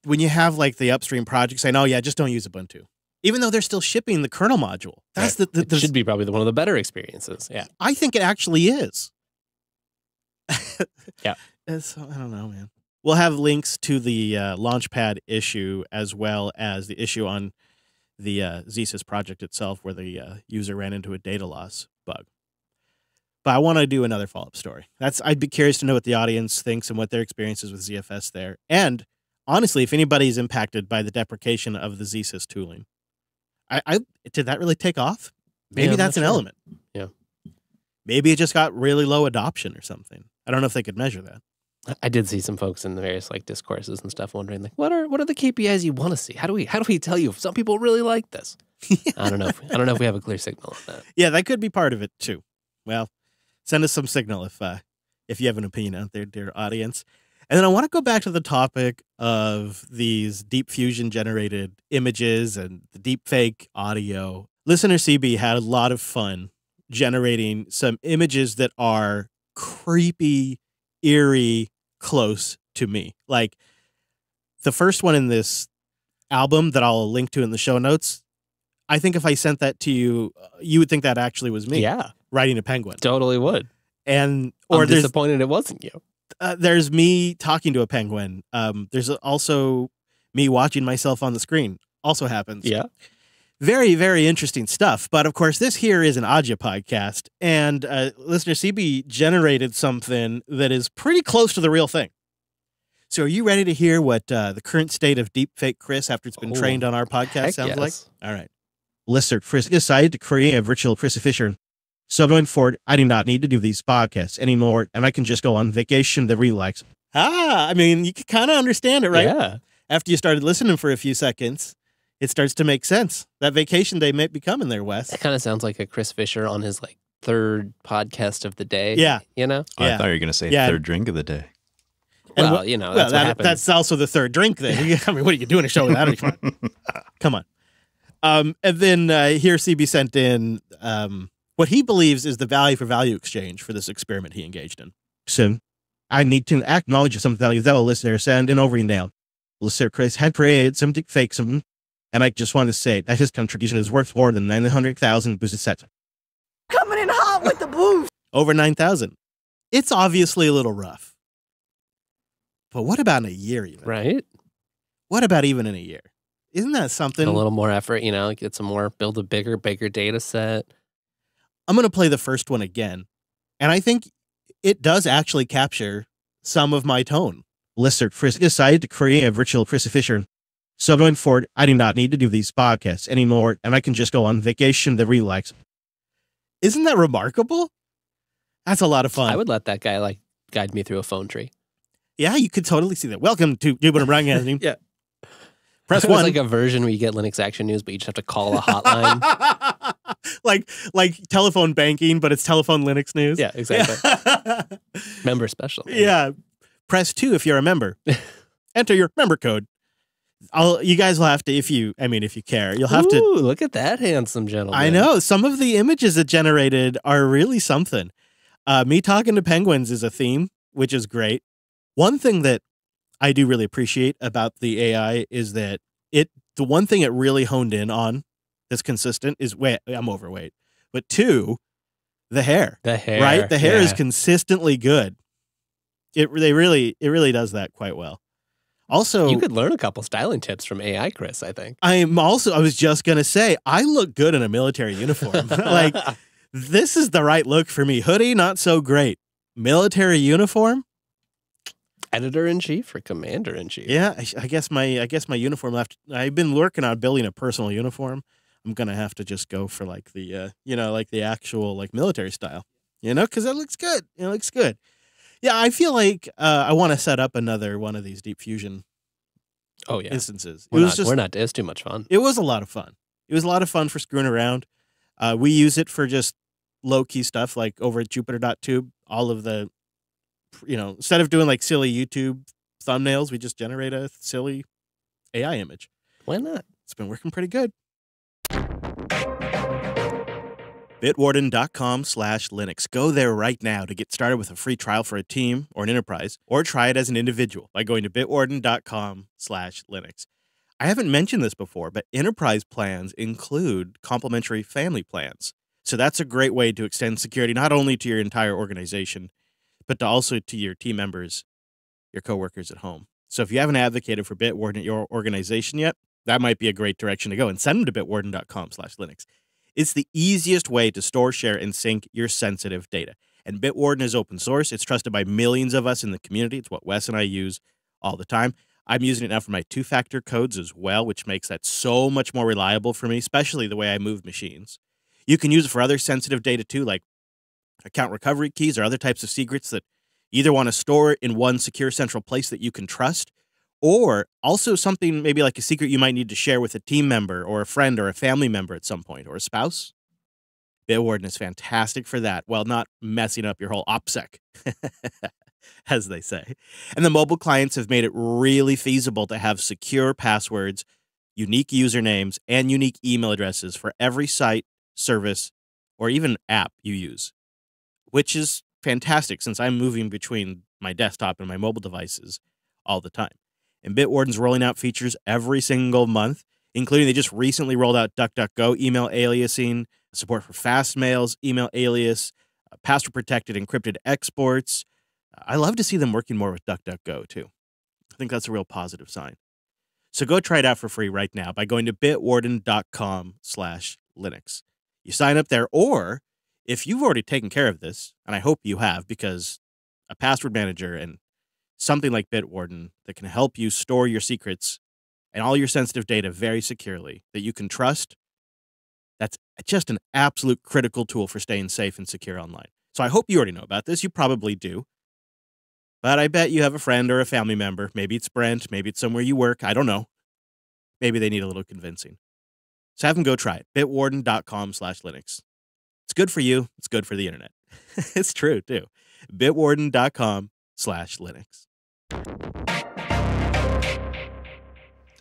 when you have like the upstream projects saying, oh yeah, just don't use Ubuntu, even though they're still shipping the kernel module. That's it should be probably one of the better experiences. Yeah. I think it actually is. Yeah. So, I don't know, man. We'll have links to the Launchpad issue as well as the issue on the ZSys project itself where the user ran into a data loss bug. But I want to do another follow-up story. I'd be curious to know what the audience thinks and what their experiences with ZFS there. And honestly, if anybody's impacted by the deprecation of the ZSys tooling. Did that really take off? Maybe that's an element. Yeah. Maybe it just got really low adoption or something. I don't know if they could measure that. I did see some folks in the various like discourses and stuff wondering like, what are the KPIs you want to see? How do we tell you if some people really like this? I don't know if we have a clear signal on that. Yeah, that could be part of it too. Well, send us some signal if you have an opinion out there, dear audience. And then I want to go back to the topic of these deep fusion generated images and the deep fake audio. Listener CB had a lot of fun generating some images that are creepy, eerie, close to me. Like the first one in this album that I'll link to in the show notes, I think if I sent that to you, you would think that actually was me. Yeah. Riding a penguin. Totally would. I'm disappointed it wasn't you. There's me talking to a penguin. There's also me watching myself on the screen. Also happens. Yeah. Very, very interesting stuff. But of course, this here is an audio podcast, and listener CB generated something that is pretty close to the real thing. So are you ready to hear what the current state of deepfake Chris after it's been trained on our podcast sounds like? All right. Listener Chris decided to create a virtual Chrissy Fisher. So going forward, I do not need to do these podcasts anymore, and I can just go on vacation that relax. I mean, you can kind of understand it, right? Yeah. After you started listening for a few seconds, it starts to make sense. That vacation day might be coming there, Wes. That kind of sounds like a Chris Fisher on his like third podcast of the day. Yeah. Oh, I thought you were going to say third drink of the day. Well, that's what happens. That's also the third drink then. I mean, what are you doing a show without it? Come on. And then here CB sent in what he believes is the value for value exchange for this experiment he engaged in. So I need to acknowledge some value that a listener sent in over now. Listener Chris had created some deepfakes of him, and I just wanted to say that his contribution is worth more than 900,000 boosted sets. Coming in hot with the boost. Over 9,000. It's obviously a little rough. But what about in a year even? Right? What about even in a year? Isn't that something? A little more effort, get some more, build a bigger data set. I'm going to play the first one again. And I think it does actually capture some of my tone. Listener Chris decided to create a virtual Chrissy Fisher. So going forward, I do not need to do these podcasts anymore, and I can just go on vacation that relax. Isn't that remarkable? That's a lot of fun. I would let that guy like guide me through a phone tree. Yeah, you could totally see that. Welcome to Jupiter Broadcasting. Yeah. Press It's 1. like a version where you get Linux Action News, but you just have to call a hotline. like telephone banking, but it's telephone Linux news. Yeah, exactly. Member special. Yeah. Press 2 if you're a member. Enter your member code. You guys will have to, if you care, you'll have to. Look at that handsome gentleman. I know. Some of the images it generated are really something. Me talking to penguins is a theme, which is great. One thing that I do really appreciate about the AI is that the one thing it really honed in on that's consistent is, wait, I'm overweight. But 2, the hair. The hair. Right? The hair is yeah. consistently good. It really does that quite well. Also, You could learn a couple styling tips from AI, Chris, I think. I was just going to say, I look good in a military uniform. Like, this is the right look for me. Hoodie, not so great. Military uniform? Editor-in-chief or commander-in-chief? Yeah, I guess my uniform left. I've been working on building a personal uniform. I'm going to have to just go for like the, like the actual like military style, because it looks good. It looks good. Yeah, I feel like I want to set up another one of these Deep Fusion instances. It's too much fun. It was a lot of fun. It was a lot of fun for screwing around. We use it for just low-key stuff like over at Jupiter.tube, all of the, instead of doing like silly YouTube thumbnails, we just generate a silly AI image. Why not? It's been working pretty good. Bitwarden.com/Linux. Go there right now to get started with a free trial for a team or an enterprise, or try it as an individual by going to bitwarden.com/Linux. I haven't mentioned this before, but enterprise plans include complimentary family plans. So that's a great way to extend security not only to your entire organization, but also to your team members, your coworkers at home. So if you haven't advocated for Bitwarden at your organization yet, that might be a great direction to go, and send them to bitwarden.com/Linux. It's the easiest way to store, share, and sync your sensitive data. And Bitwarden is open source. It's trusted by millions of us in the community. It's what Wes and I use all the time. I'm using it now for my 2-factor codes as well, which makes that so much more reliable for me, especially the way I move machines. You can use it for other sensitive data too, like account recovery keys or other types of secrets that you either want to store in one secure central place that you can trust, or also something maybe like a secret you might need to share with a team member or a friend or a family member at some point, or a spouse. Bitwarden is fantastic for that, while not messing up your whole OPSEC, as they say. And the mobile clients have made it really feasible to have secure passwords, unique usernames, and unique email addresses for every site, service, or even app you use, which is fantastic since I'm moving between my desktop and my mobile devices all the time. And Bitwarden's rolling out features every single month, including they just recently rolled out DuckDuckGo email aliasing, support for fast mails, email alias, password-protected encrypted exports. I love to see them working more with DuckDuckGo, too. I think that's a real positive sign. So go try it out for free right now by going to bitwarden.com/Linux. You sign up there, or if you've already taken care of this, and I hope you have, because a password manager and something like Bitwarden that can help you store your secrets and all your sensitive data very securely that you can trust, that's just an absolute critical tool for staying safe and secure online. So I hope you already know about this. You probably do. But I bet you have a friend or a family member. Maybe it's Brent. Maybe it's somewhere you work. I don't know. Maybe they need a little convincing. So have them go try it. Bitwarden.com/Linux. It's good for you. It's good for the internet. It's true, too. Bitwarden.com/Linux.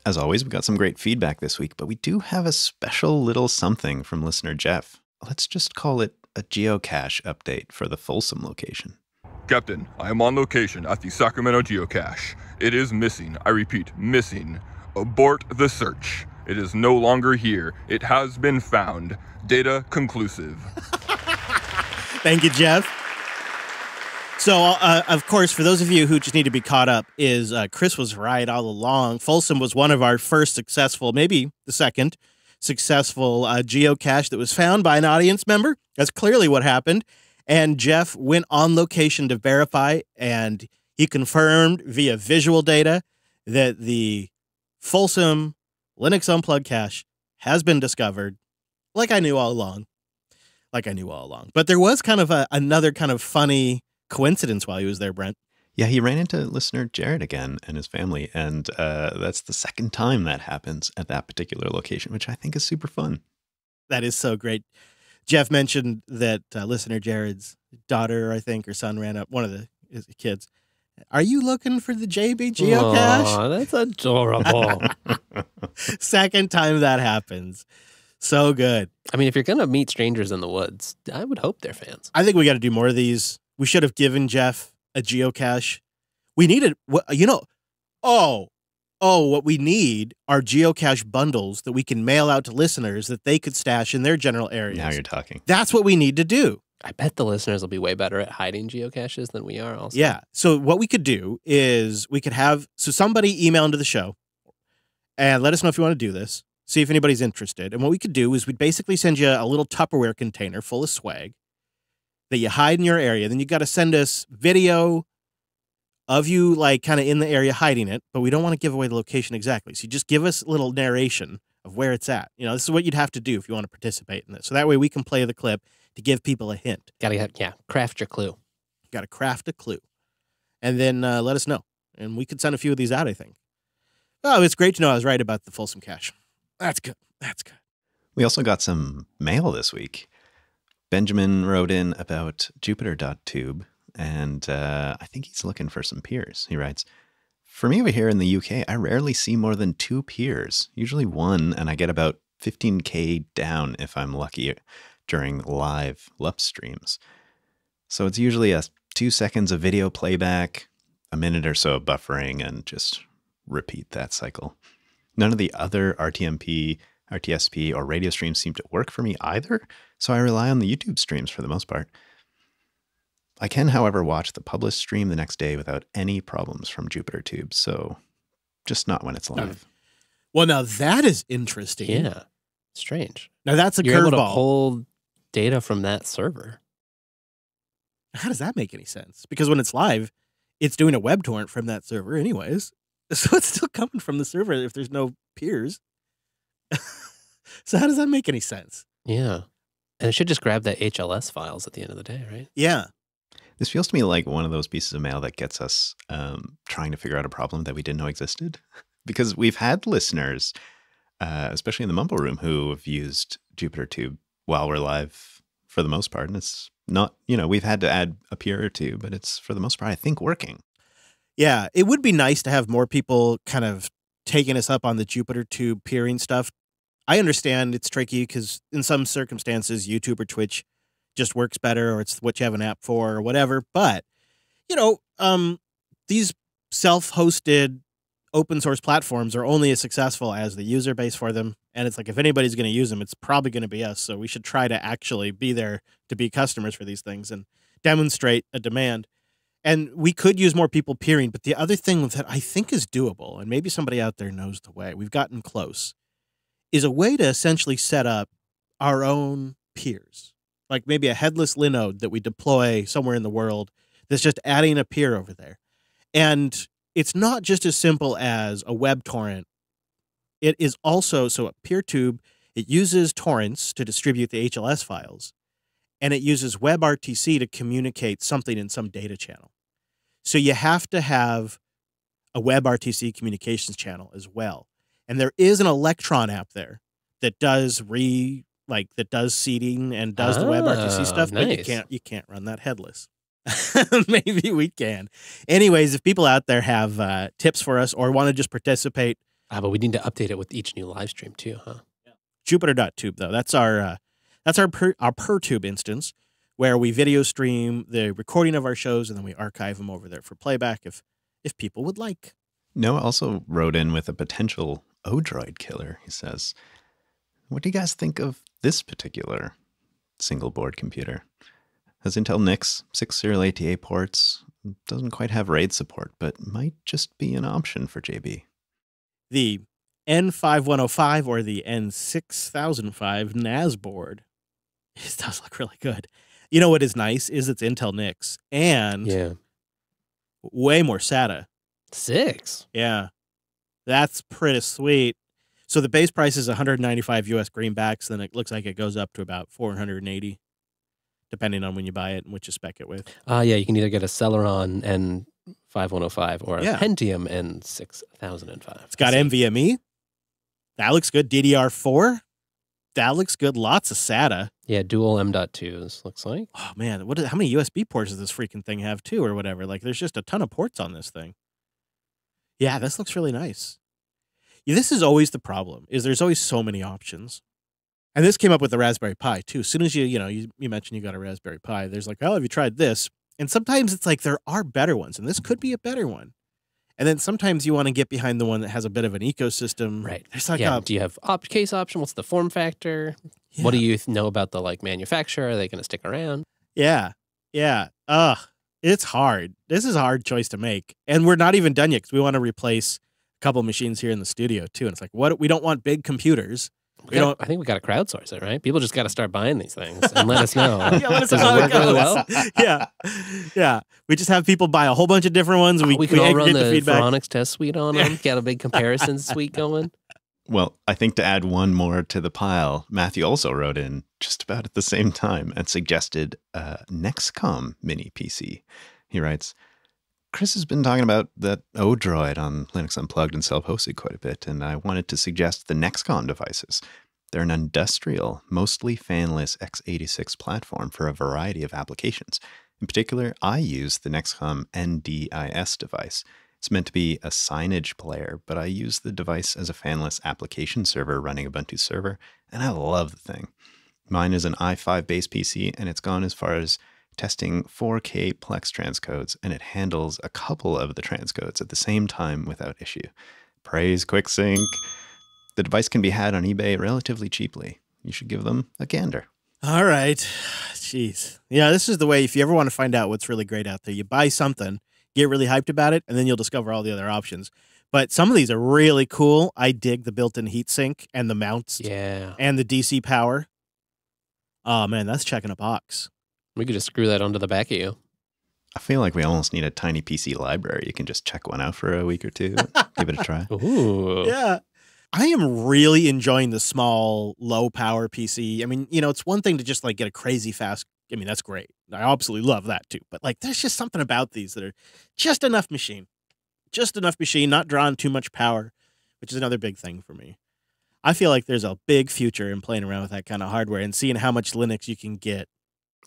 As always, we got some great feedback this week, but we do have a special little something from listener Jeff. Let's just call it a geocache update for the Folsom location. Captain, I am on location at the Sacramento geocache. It is missing. I repeat, missing. Abort the search. It is no longer here. It has been found. Data conclusive. Thank you, Jeff. So, of course, for those of you who just need to be caught up, is Chris was right all along. Folsom was one of our first successful, maybe the second successful geocache that was found by an audience member. That's clearly what happened. And Jeff went on location to verify, and he confirmed via visual data that the Folsom Linux Unplugged cache has been discovered, like I knew all along. But there was kind of another kind of funny coincidence while he was there, Brent. Yeah, he ran into listener Jared again and his family, and that's the second time that happens at that particular location, which I think is super fun. That is so great. Jeff mentioned that listener Jared's daughter, I think, or son ran up, one of his kids. Are you looking for the JB geocache? Oh, that's adorable. Second time that happens. So good. I mean, if you're gonna meet strangers in the woods, I would hope they're fans. I think we got to do more of these. We should have given Jeff a geocache. We needed, what we need are geocache bundles that we can mail out to listeners that they could stash in their general areas. Now you're talking. That's what we need to do. I bet the listeners will be way better at hiding geocaches than we are also. Yeah. So what we could do is we could have somebody email into the show and let us know if you want to do this. See if anybody's interested. And what we could do is we'd basically send you a little Tupperware container full of swag that you hide in your area. Then you got to send us video of you like kind of in the area hiding it, but we don't want to give away the location exactly. So you just give us a little narration of where it's at. You know, this is what you'd have to do if you want to participate in this. So that way we can play the clip to give people a hint. Craft your clue. Got to craft a clue. And then let us know. And we could send a few of these out, I think. Oh, it's great to know I was right about the Folsom cache. That's good. That's good. We also got some mail this week. Benjamin wrote in about Jupiter.tube, and I think he's looking for some peers. He writes, "For me over here in the UK, I rarely see more than 2 peers, usually 1, and I get about 15K down if I'm lucky during live LUP streams. So it's usually 2 seconds of video playback, a minute or so of buffering, and just repeat that cycle. None of the other RTMP, RTSP, or radio streams seem to work for me either, so I rely on the YouTube streams for the most part. I can, however, watch the published stream the next day without any problems from JupyterTube, so just not when it's live." Well, now that is interesting. Yeah. Strange. Now that's a You're able to curveball. pull data from that server. How does that make any sense? Because when it's live, it's doing a web torrent from that server anyways. So it's still coming from the server if there's no peers. So how does that make any sense? Yeah. And it should just grab the HLS files at the end of the day, right? Yeah. This feels to me like one of those pieces of mail that gets us trying to figure out a problem that we didn't know existed. Because we've had listeners, especially in the Mumble Room, who have used JupyterTube while we're live for the most part. And it's not, we've had to add a peer or two, but it's for the most part, I think, working. Yeah. It would be nice to have more people kind of taking us up on the JupyterTube peering stuff. I understand it's tricky because in some circumstances, YouTube or Twitch just works better, or it's what you have an app for or whatever. But, these self-hosted open source platforms are only as successful as the user base for them. And it's like, if anybody's going to use them, it's probably going to be us. So we should try to actually be there to be customers for these things and demonstrate a demand. And we could use more people peering. But the other thing that I think is doable, and maybe somebody out there knows the way, we've gotten close, is a way to essentially set up our own peers. Like maybe a headless Linode that we deploy somewhere in the world that's just adding a peer over there. And it's not just as simple as a web torrent. It is also, so a PeerTube, it uses torrents to distribute the HLS files, and it uses WebRTC to communicate something in some data channel. So you have to have a WebRTC communications channel as well. And there is an Electron app there that does seeding and does the WebRTC stuff, nice. But you can't run that headless. Maybe we can. Anyways, if people out there have tips for us or want to just participate. But we need to update it with each new live stream too, huh? Jupiter.tube, though. That's our PerTube instance where we video stream the recording of our shows and then we archive them over there for playback if people would like. Noah also wrote in with a potential Odroid killer. He says, "What do you guys think of this particular single board computer? Has Intel NICs, 6 serial ATA ports, doesn't quite have RAID support, but might just be an option for JB." The N5105 or the N6005 NAS board. It does look really good. You know what is nice is it's Intel NICs and way more SATA. 6? Yeah. That's pretty sweet. So the base price is 195 US greenbacks, then it looks like it goes up to about 480 depending on when you buy it and which you spec it with. You can either get a Celeron N5105 or a Pentium N6005. It's got NVMe. That looks good. DDR4. That looks good. Lots of SATA. Yeah, dual M.2s, looks like. Oh, man. How many USB ports does this freaking thing have, too, or whatever? Like, there's just a ton of ports on this thing. Yeah, this looks really nice. Yeah, this is always the problem, is there's always so many options. And this came up with the Raspberry Pi too. As soon as you mentioned you got a Raspberry Pi, there's like, oh, have you tried this? And sometimes it's like there are better ones, and this could be a better one. And then sometimes you want to get behind the one that has a bit of an ecosystem. Right. There's like do you have case option? What's the form factor? Yeah. What do you know about the like manufacturer? Are they going to stick around? Yeah. It's hard. This is a hard choice to make. And we're not even done yet because we want to replace a couple machines here in the studio too. And it's like, we don't want big computers. I think we got to crowdsource it, right? People just got to start buying these things and let us know. Yeah, let us Does know how it it work really well? Yeah. We just have people buy a whole bunch of different ones. And we can all run the feedback. Phoronix test suite on them. Get a big comparison suite going. Well, I think to add one more to the pile, Matthew also wrote in just about at the same time and suggested a Nexcom mini PC. He writes, Chris has been talking about that Odroid on Linux Unplugged and self-hosted quite a bit, and I wanted to suggest the Nexcom devices. They're an industrial, mostly fanless x86 platform for a variety of applications. In particular, I use the Nexcom NDIS device. It's meant to be a signage player, but I use the device as a fanless application server running Ubuntu server, and I love the thing. Mine is an i5-based PC, and it's gone as far as testing 4K Plex transcodes, and it handles a couple of the transcodes at the same time without issue. Praise QuickSync. The device can be had on eBay relatively cheaply. You should give them a gander. All right. Jeez. Yeah, this is the way, if you ever want to find out what's really great out there, you buy something, get really hyped about it, and then you'll discover all the other options. But some of these are really cool. I dig the built-in heatsink and the mounts and the DC power. Oh, man, that's checking a box. We could just screw that onto the back of you. I feel like we almost need a tiny PC library. You can just check one out for a week or two, give it a try. Ooh. Yeah. I am really enjoying the small, low-power PC. I mean, it's one thing to just, like, get a crazy fast... I mean, that's great. I absolutely love that, too. But, like, there's just something about these that are just enough machine. Just enough machine, not drawing too much power, which is another big thing for me. I feel like there's a big future in playing around with that kind of hardware and seeing how much Linux you can get.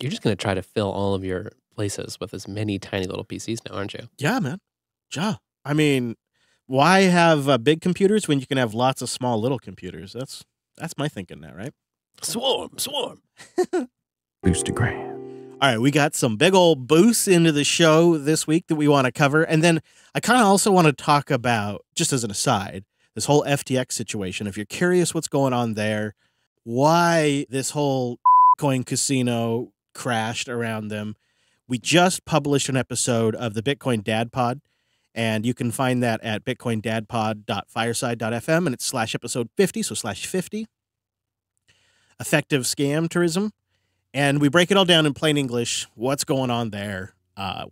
You're just going to try to fill all of your places with as many tiny little PCs now, aren't you? Yeah, man. Yeah. I mean, why have big computers when you can have lots of small little computers? That's my thinking now, right? Swarm. Boostagram. All right, we got some big old boosts into the show this week that we want to cover. And then I kind of also want to talk about, just as an aside, this whole FTX situation. If you're curious what's going on there, why this whole coin casino crashed around them, we just published an episode of the Bitcoin Dad Pod, and you can find that at bitcoindadpod.fireside.fm, and it's /episode 50, so /50. Effective scam tourism. And we break it all down in plain English, what's going on there,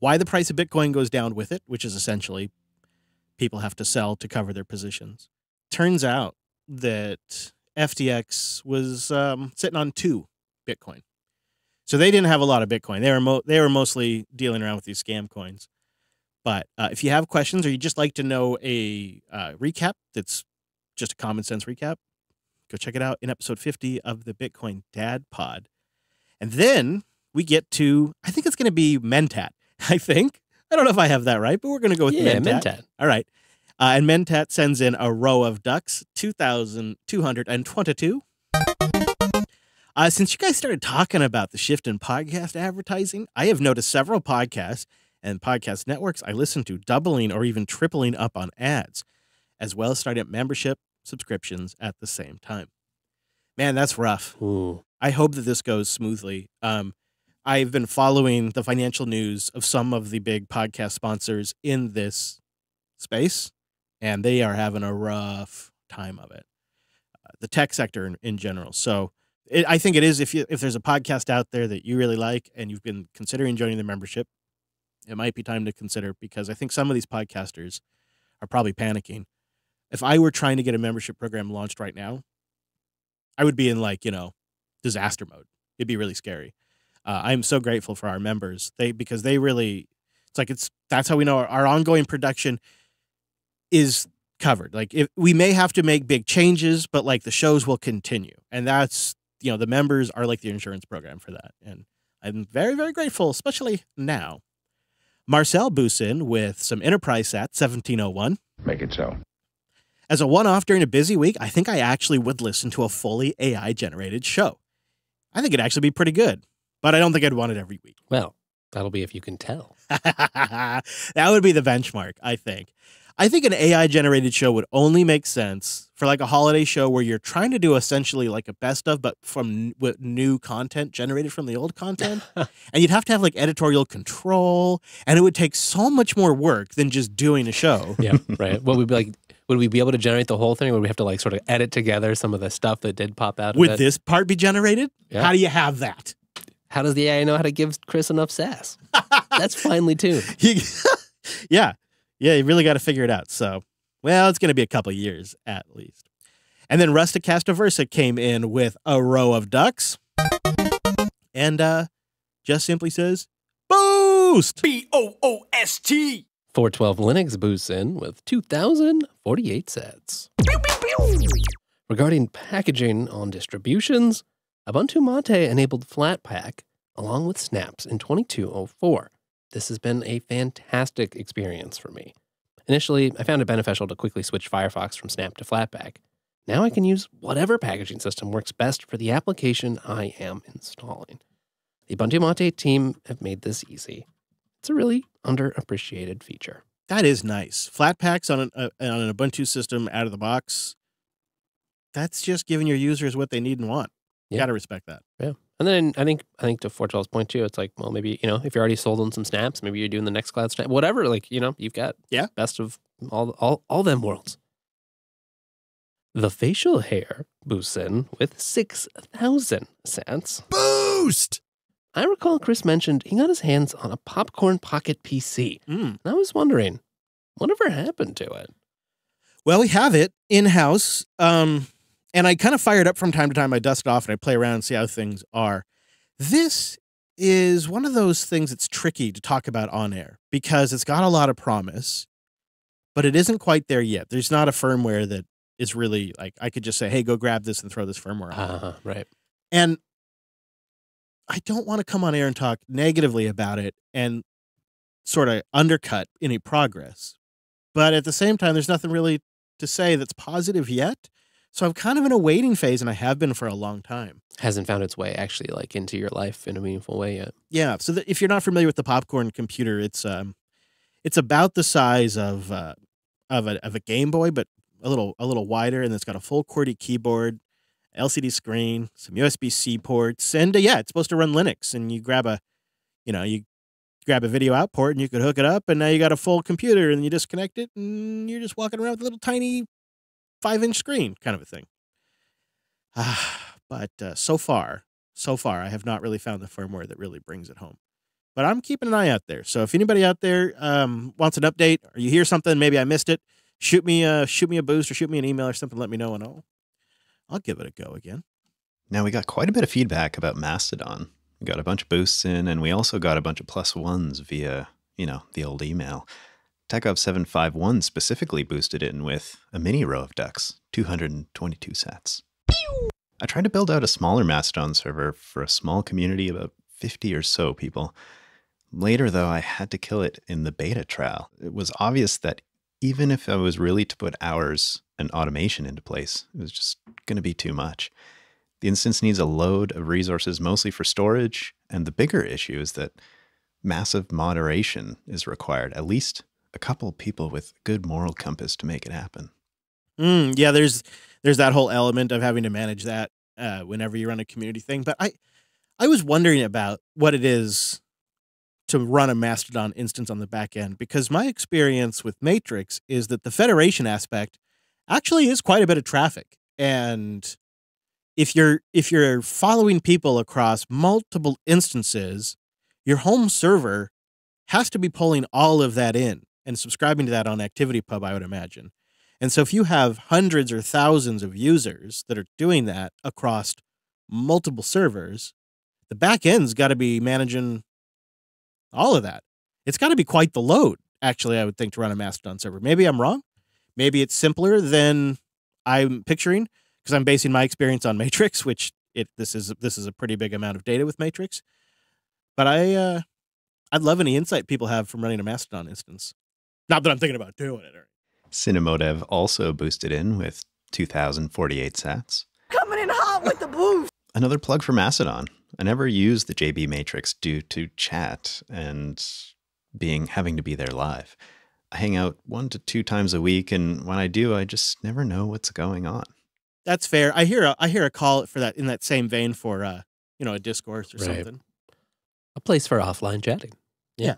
why the price of Bitcoin goes down with it, which is essentially people have to sell to cover their positions. Turns out that FTX was sitting on 2 Bitcoin. So they didn't have a lot of Bitcoin. They were mostly dealing around with these scam coins. But if you have questions or you just like to know a recap that's just a common sense recap, go check it out in episode 50 of the Bitcoin Dad Pod. And then we get to, I think it's going to be Mentat. I don't know if I have that right, but we're going to go with Mentat. All right. And Mentat sends in a row of ducks, 2,222. Since you guys started talking about the shift in podcast advertising, I have noticed several podcasts and podcast networks I listen to doubling or even tripling up on ads, as well as starting up membership subscriptions at the same time. Man, that's rough. Ooh. I hope that this goes smoothly. I've been following the financial news of some of the big podcast sponsors in this space, and they are having a rough time of it. The tech sector in general. So I think it is, if there's a podcast out there that you really like and you've been considering joining the membership, it might be time to consider, because I think some of these podcasters are probably panicking. If I were trying to get a membership program launched right now, I would be in disaster mode. It'd be really scary. I'm so grateful for our members. Because they really, that's how we know our ongoing production is covered. Like, if we may have to make big changes, but the shows will continue. And that's, the members are like the insurance program for that. And I'm very, very grateful, especially now. Marcel boosts in with some enterprise sat 1701. Make it so. As a one-off during a busy week, I think I actually would listen to a fully AI-generated show. I think it'd actually be pretty good, but I don't think I'd want it every week. Well, that'll be if you can tell. That would be the benchmark, I think. I think an AI-generated show would only make sense for like a holiday show where you're trying to do essentially like a best of, but with new content generated from the old content. And you'd have to have like editorial control, and it would take so much more work than just doing a show. Yeah, right. What would be like? Would we be able to generate the whole thing, or would we have to like sort of edit together some of the stuff that did pop out? Would this part be generated? Yeah. How do you have that? How does the AI know how to give Chris enough sass? That's finely tuned. Yeah, you really got to figure it out. So, well, it's going to be a couple of years at least. And then Rusticastaversa came in with a row of ducks and just simply says, boost! BOOST. 412 Linux boosts in with 2,048 sets. Regarding packaging on distributions, Ubuntu Mate enabled Flatpak along with snaps in 2204. This has been a fantastic experience for me. Initially, I found it beneficial to quickly switch Firefox from Snap to Flatpak. Now I can use whatever packaging system works best for the application I am installing. The Ubuntu Mate team have made this easy. It's a really underappreciated feature. That is nice. Flatpaks on an Ubuntu system out of the box, that's just giving your users what they need and want. You got to respect that. Yeah. And then I think to 412's point too, it's like, well, maybe, if you're already sold on some snaps, maybe you're doing the Nextcloud snap, whatever, like, you've got best of all them worlds. The facial hair boosts in with 6,000 cents. Boost! I recall Chris mentioned he got his hands on a Popcorn Pocket PC. And I was wondering, whatever happened to it? Well, we have it in-house. And I kind of fire it up from time to time. I dust it off and I play around and see how things are. This is one of those things that's tricky to talk about on air because it's got a lot of promise, but it isn't quite there yet. There's not a firmware that is really like, I could just say, hey, go grab this and throw this firmware on. Right. And I don't want to come on air and talk negatively about it and sort of undercut any progress. But at the same time, there's nothing really to say that's positive yet. So I'm kind of in a waiting phase, and I have been for a long time. Hasn't found its way actually like into your life in a meaningful way yet. Yeah. So if you're not familiar with the Popcorn computer, it's about the size of a Game Boy, but a little wider, and it's got a full QWERTY keyboard, LCD screen, some USB-C ports, and it's supposed to run Linux. And you grab a video out port, and you could hook it up, and now you got a full computer, and you disconnect it, and you're just walking around with a little tiny 5-inch screen kind of a thing. But so far, I have not really found the firmware that really brings it home. But I'm keeping an eye out there. So if anybody out there wants an update, or you hear something, maybe I missed it, shoot me a boost or shoot me an email or something. Let me know, and I'll give it a go again. Now, we got quite a bit of feedback about Mastodon. We got a bunch of boosts in, and we also got a bunch of +1s via, the old email. TechOf751 specifically boosted it in with a mini row of ducks, 222 sats. I tried to build out a smaller Mastodon server for a small community, about 50 or so people. Later, though, I had to kill it in the beta trial. It was obvious that even if I was really to put hours and automation into place, it was just going to be too much. The instance needs a load of resources, mostly for storage, and the bigger issue is that massive moderation is required, at least a couple people with good moral compass to make it happen. Yeah, there's that whole element of having to manage that whenever you run a community thing. But I was wondering about what it is to run a Mastodon instance on the back end, because my experience with Matrix is that the federation aspect actually is quite a bit of traffic. And if you're following people across multiple instances, your home server has to be pulling all of that in and subscribing to that on ActivityPub, I would imagine. And so if you have hundreds or thousands of users that are doing that across multiple servers, the back end's got to be managing all of that. It's got to be quite the load, actually, I would think, to run a Mastodon server. Maybe I'm wrong. Maybe it's simpler than I'm picturing, because I'm basing my experience on Matrix, which this is a pretty big amount of data with Matrix. But I'd love any insight people have from running a Mastodon instance. Not that I'm thinking about doing it. Cinemodev also boosted in with 2,048 sats. Coming in hot with the boost. Another plug for Mastodon. I never use the JB Matrix due to chat and having to be there live. I hang out 1 to 2 times a week, and when I do, I just never know what's going on. That's fair. I hear a call for that in that same vein for a discourse or something. A place for offline chatting. Yeah.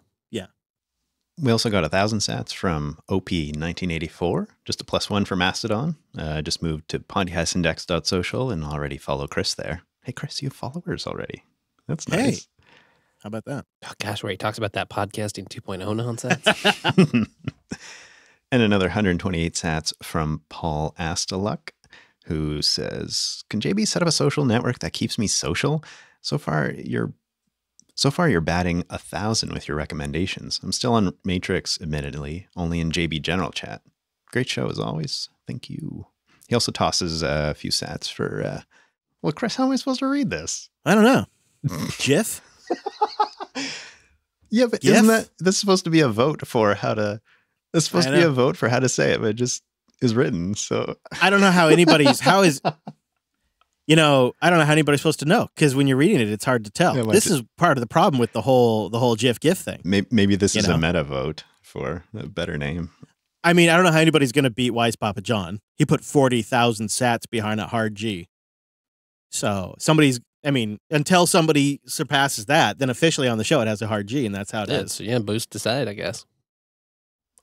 We also got 1,000 sats from OP1984, just a +1 for Mastodon. Just moved to pontiacindex.social and already follow Chris there. Hey, Chris, you have followers already. That's nice. Hey, how about that? Oh, gosh, where he talks about that podcasting 2.0 nonsense. And another 128 sats from Paul Astaluk, who says, can JB set up a social network that keeps me social? So far, you're batting 1,000 with your recommendations. I'm still on Matrix, admittedly, only in JB General Chat. Great show as always. Thank you. He also tosses a few sats for, well, Chris, how am I supposed to read this? I don't know. GIF? Yeah, but isn't this supposed to be a vote for how to, it's supposed to be a vote for how to say it, but it just is written. So I don't know how anybody's, I don't know how anybody's supposed to know, because when you're reading it, it's hard to tell. Yeah, this is part of the problem with the whole GIF thing. Maybe this is a meta vote for a better name. I mean, I don't know how anybody's going to beat Wise Papa John. He put 40,000 sats behind a hard G. So until somebody surpasses that, then officially on the show it has a hard G, and that's how it is. Yeah, boost aside, I guess.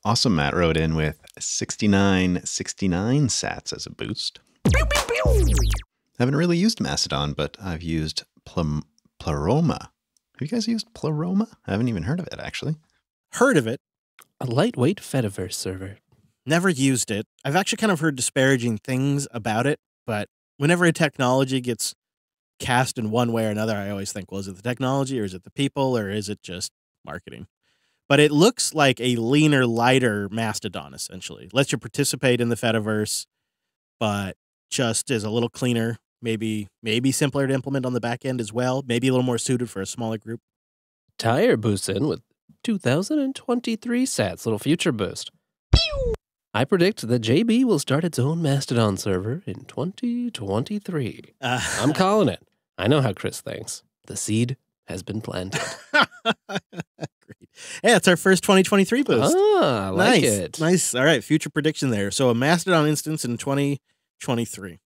Awesome. Matt wrote in with 6969 sats as a boost. Haven't really used Mastodon, but I've used Pleroma. Have you guys used Pleroma? I haven't even heard of it, actually. Heard of it. A lightweight Fediverse server. Never used it. I've actually kind of heard disparaging things about it, but whenever a technology gets cast in one way or another, I always think, well, is it the technology or is it the people or is it just marketing? But it looks like a leaner, lighter Mastodon, essentially. Lets you participate in the Fediverse, but just is a little cleaner, maybe simpler to implement on the back end as well, maybe a little more suited for a smaller group. Tire boosts in with 2,023 sats, little future boost. I predict that JB will start its own Mastodon server in 2023. I'm calling it. I know how Chris thinks. The seed has been planted. Great. Yeah, it's our first 2023 boost. Ah, I like it. Nice. All right, future prediction there. So a Mastodon instance in 2023.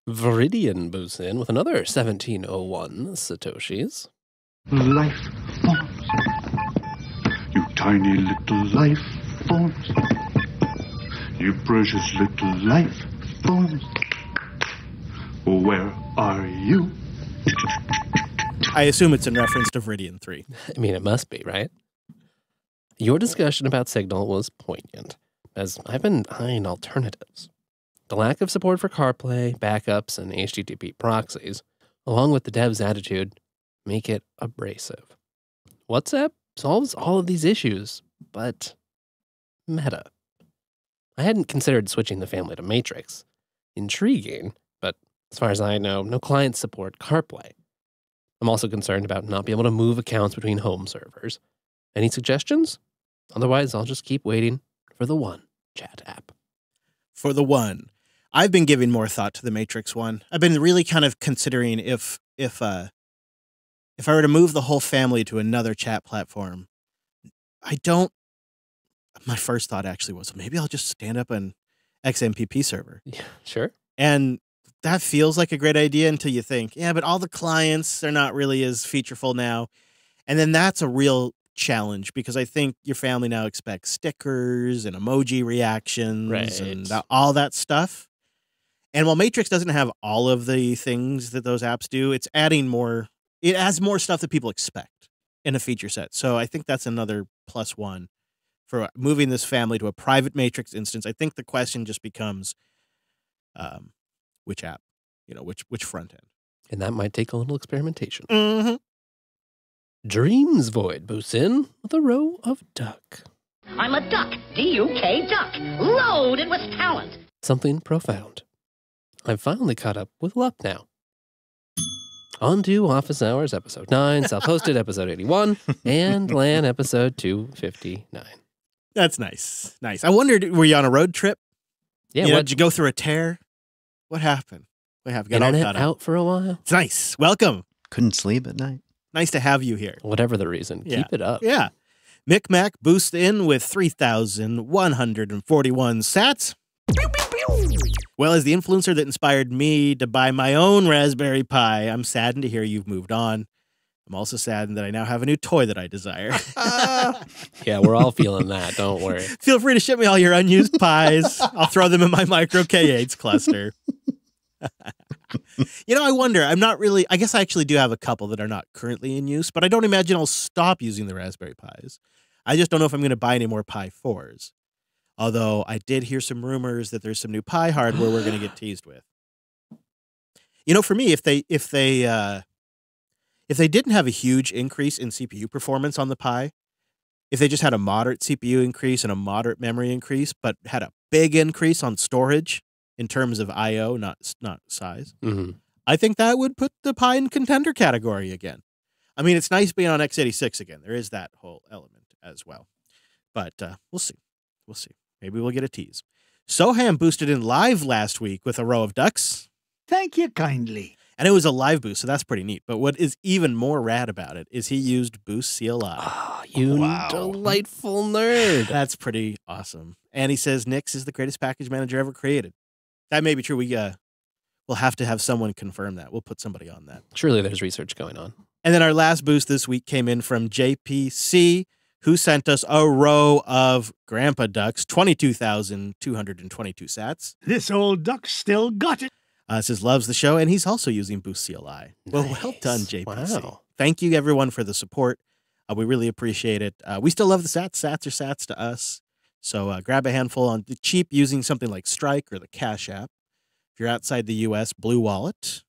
Viridian boosts in with another 1701 Satoshis. Life forms. You tiny little life forms. You precious little life forms. Where are you? I assume it's in reference to Viridian 3. I mean, it must be, right? Your discussion about Signal was poignant, as I've been eyeing alternatives. The lack of support for CarPlay, backups, and HTTP proxies, along with the dev's attitude, make it abrasive. WhatsApp solves all of these issues, but meta. I hadn't considered switching the family to Matrix. Intriguing, but as far as I know, no clients support CarPlay. I'm also concerned about not being able to move accounts between home servers. Any suggestions? Otherwise, I'll just keep waiting for the one chat app. For the one. I've been giving more thought to the Matrix one. I've been really kind of considering if I were to move the whole family to another chat platform, my first thought actually was, maybe I'll just stand up an XMPP server. Yeah, sure. And that feels like a great idea until you think, yeah, but all the clients are not really as featureful now. And then that's a real challenge, because I think your family now expects stickers and emoji reactions and all that stuff. And while Matrix doesn't have all of the things that those apps do, it's adding more. It has more stuff that people expect in a feature set. So I think that's another +1 for moving this family to a private Matrix instance. I think the question just becomes, which app, which front end. And that might take a little experimentation. Mm-hmm. Dreams Void boosts in with a row of duck. I'm a duck, D-U-K, duck, loaded with talent. Something profound. I've finally caught up with Lup now. On to Office Hours episode 9, self-hosted episode 81, and LAN episode 259. That's nice. Nice. I wondered, were you on a road trip? Yeah, Did you go through a tear? What happened? What happened? Got all internet caught up. out for a while? It's nice. Welcome. Couldn't sleep at night. Nice to have you here. Whatever the reason. Yeah. Keep it up. Yeah. Micmac boosts in with 3,141 sats. Well, as the influencer that inspired me to buy my own Raspberry Pi, I'm saddened to hear you've moved on. I'm also saddened that I now have a new toy that I desire. Yeah, we're all feeling that. Don't worry. Feel free to ship me all your unused Pis. I'll throw them in my micro K8s cluster. I wonder, I guess I actually do have a couple that are not currently in use, but I don't imagine I'll stop using the Raspberry Pis. I just don't know if I'm going to buy any more Pi 4s. Although I did hear some rumors that there's some new Pi hardware we're going to get teased with. For me, if they didn't have a huge increase in CPU performance on the Pi, if they just had a moderate CPU increase and a moderate memory increase, but had a big increase on storage in terms of I/O, not size, I think that would put the Pi in contender category again. I mean, it's nice being on x86 again. There is that whole element as well. But we'll see. We'll see. Maybe we'll get a tease. Soham boosted in live last week with a row of ducks. Thank you kindly. And it was a live boost, so that's pretty neat. But what is even more rad about it is he used Boost CLI. Oh, you delightful nerd. That's pretty awesome. And he says Nix is the greatest package manager ever created. That may be true. We'll have to have someone confirm that. We'll put somebody on that. Surely there's research going on. And then our last boost this week came in from JPC, who sent us a row of Grandpa Ducks, 22,222 sats. This old duck still got it. Says loves the show, and he's also using Boost CLI. Well, well done, JPC. Wow. Thank you, everyone, for the support. We really appreciate it. We still love the sats. Sats are sats to us. So grab a handful on the cheap using something like Strike or the Cash App. If you're outside the U.S., Blue Wallet.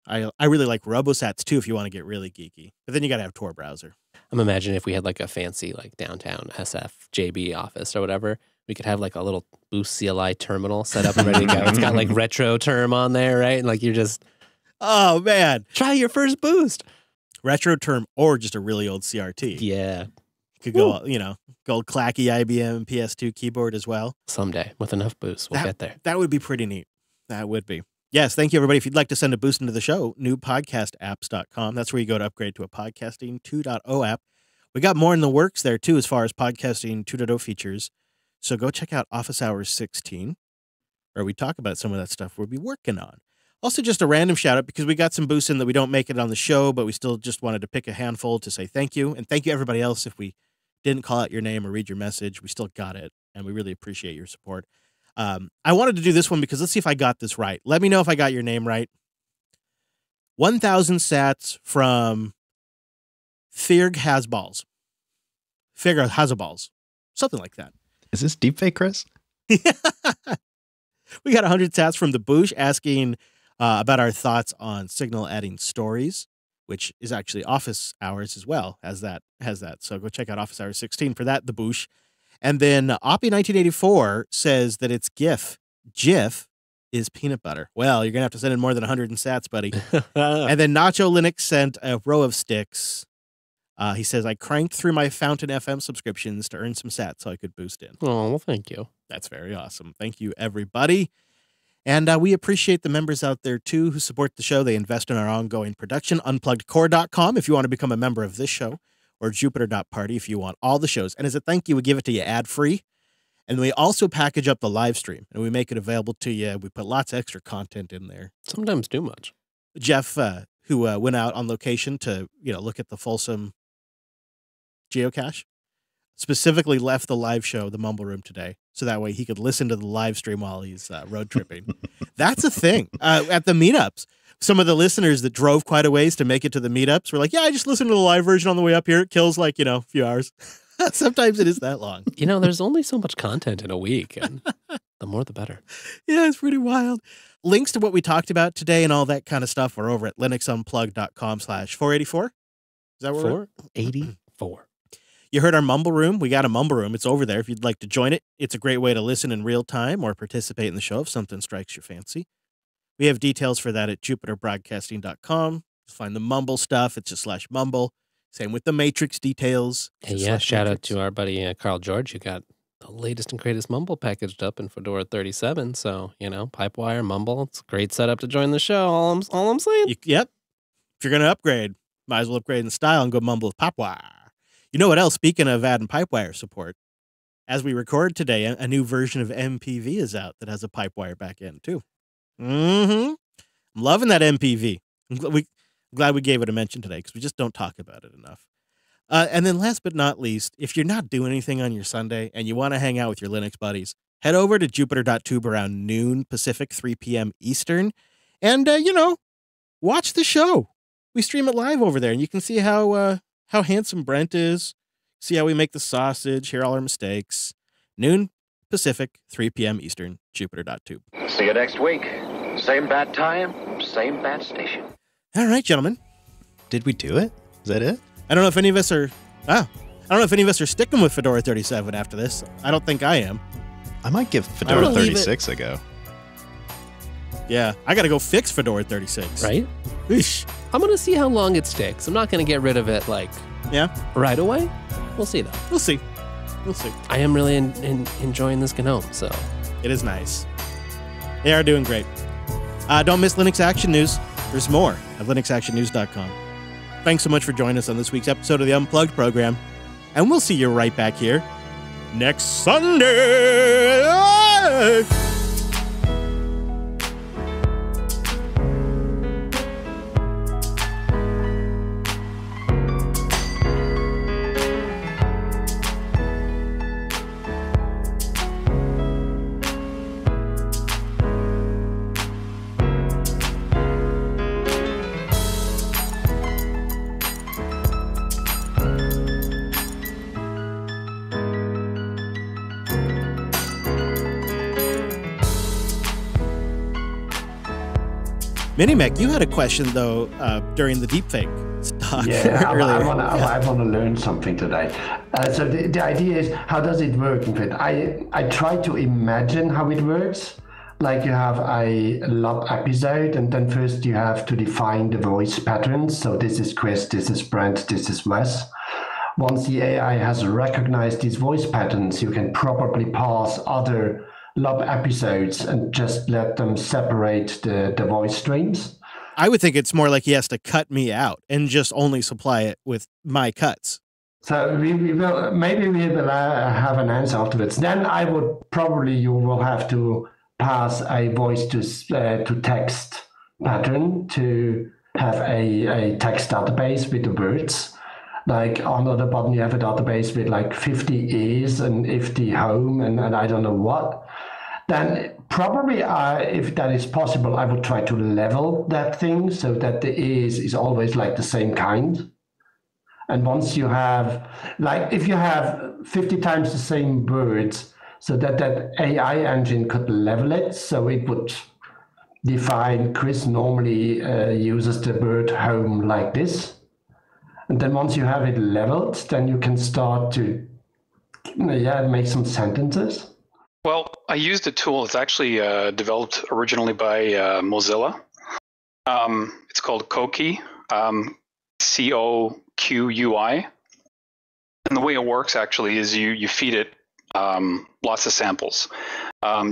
I really like RoboSats, too, if you want to get really geeky. But then you got to have Tor browser. I'm imagining if we had like a fancy like downtown SF JB office or whatever, we could have like a little Boost CLI terminal set up and ready to go. It's got like retro term on there, right? And like you're just, oh man, try your first boost. Retro term or just a really old CRT. Yeah. Could go, gold clacky IBM PS2 keyboard as well. Someday with enough boosts, we'll get there. That would be pretty neat. That would be. Yes, thank you, everybody. If you'd like to send a boost into the show, newpodcastapps.com. That's where you go to upgrade to a Podcasting 2.0 app. We got more in the works there, too, as far as Podcasting 2.0 features. So go check out Office Hours 16, where we talk about some of that stuff we'll be working on. Also, just a random shout-out, because we got some boosts in that we don't make it on the show, but we still just wanted to pick a handful to say thank you. And thank you, everybody else. If we didn't call out your name or read your message, we still got it, and we really appreciate your support. I wanted to do this one because let's see if I got this right. Let me know if I got your name right. 1,000 sats from Ferg Hasballs. Ferg Hasballs. Something like that. Is this deepfake, Chris? We got 100 sats from the Boosh asking about our thoughts on Signal adding stories, which is actually Office Hours as well, has that. So go check out Office Hours 16 for that, the Boosh. And then Oppie1984 says that it's GIF. GIF is peanut butter. Well, you're going to have to send in more than 100 in sats, buddy. And then Nacho Linux sent a row of sticks. He says, I cranked through my Fountain FM subscriptions to earn some sats so I could boost in. Oh, well, thank you. That's very awesome. Thank you, everybody. And we appreciate the members out there, too, who support the show. They invest in our ongoing production. Unpluggedcore.com if you want to become a member of this show, or Jupiter.party if you want all the shows. And as a thank you, we give it to you ad-free. And we also package up the live stream, and we make it available to you. We put lots of extra content in there. Sometimes too much. Jeff, who went out on location to look at the Folsom geocache, specifically left the live show, the Mumble Room, today, so that way he could listen to the live stream while he's road tripping. That's a thing. At the meetups, some of the listeners that drove quite a ways to make it to the meetups were like, yeah, I just listened to the live version on the way up here. It kills like, a few hours. Sometimes it is that long. There's only so much content in a week, and the more the better. Yeah, it's pretty wild. Links to what we talked about today and all that kind of stuff are over at linuxunplugged.com/484. Is that where 484. You heard our Mumble Room. We got a Mumble Room. It's over there if you'd like to join it. It's a great way to listen in real time or participate in the show if something strikes your fancy. We have details for that at jupiterbroadcasting.com. Find the Mumble stuff. It's just /Mumble. Same with the matrix details. Hey, just yeah, like shout out matrix. to our buddy Carl George, who got the latest and greatest Mumble packaged up in Fedora 37. So, Pipewire, Mumble, it's a great setup to join the show. All I'm saying. Yep. If you're going to upgrade, might as well upgrade in style and go Mumble with Pipewire. You know what else? Speaking of adding Pipewire support, as we record today, a new version of MPV is out that has a Pipewire backend too. I'm loving that MPV. I'm glad we gave it a mention today because we just don't talk about it enough. And then last but not least, if you're not doing anything on your Sunday and you want to hang out with your Linux buddies, head over to Jupiter.tube around noon Pacific, 3 p.m. Eastern, and, watch the show. We stream it live over there, and you can see how handsome Brent is, see how we make the sausage, hear all our mistakes. Noon Pacific, 3 p.m. Eastern, Jupiter.tube. See you next week. Same bad time, same bad station. All right, gentlemen. Did we do it? Is that it? I don't know if any of us are... I don't know if any of us are sticking with Fedora 37 after this. I don't think I am. I might give Fedora 36 a go. Yeah, I got to go fix Fedora 36. Right? Eesh. I'm going to see how long it sticks. I'm not going to get rid of it, right away. We'll see, though. We'll see. I am really enjoying this GNOME, so... It is nice. They are doing great. Don't miss Linux Action News. There's more at linuxactionnews.com. Thanks so much for joining us on this week's episode of the Unplugged program. And we'll see you right back here next Sunday. Minimac, you had a question, though, during the deepfake talk earlier. I want to learn something today. So the idea is, how does it work? In fact, I try to imagine how it works. Like you have a lab episode, and then first you have to define the voice patterns. So this is Chris, this is Brent, this is Wes. Once the AI has recognized these voice patterns, you can probably pass other lab episodes and just let them separate the voice streams. I would think it's more like he has to cut me out and just only supply it with my cuts. So we will have an answer afterwards. Then you will have to pass a voice to text pattern to have a text database with the words. Like under the button, you have a database with like 50 ears and 50 home and I don't know what. Then probably, if that is possible, I would try to level that thing so that the ears is always like the same kind. And once you have, like if you have 50 times the same words, so that AI engine could level it, so it would define Chris normally uses the word home like this. And then once you have it leveled, then you can start to make some sentences. Well, I used a tool. It's actually developed originally by Mozilla. It's called Koqui, COQUI. And the way it works actually is you feed it lots of samples,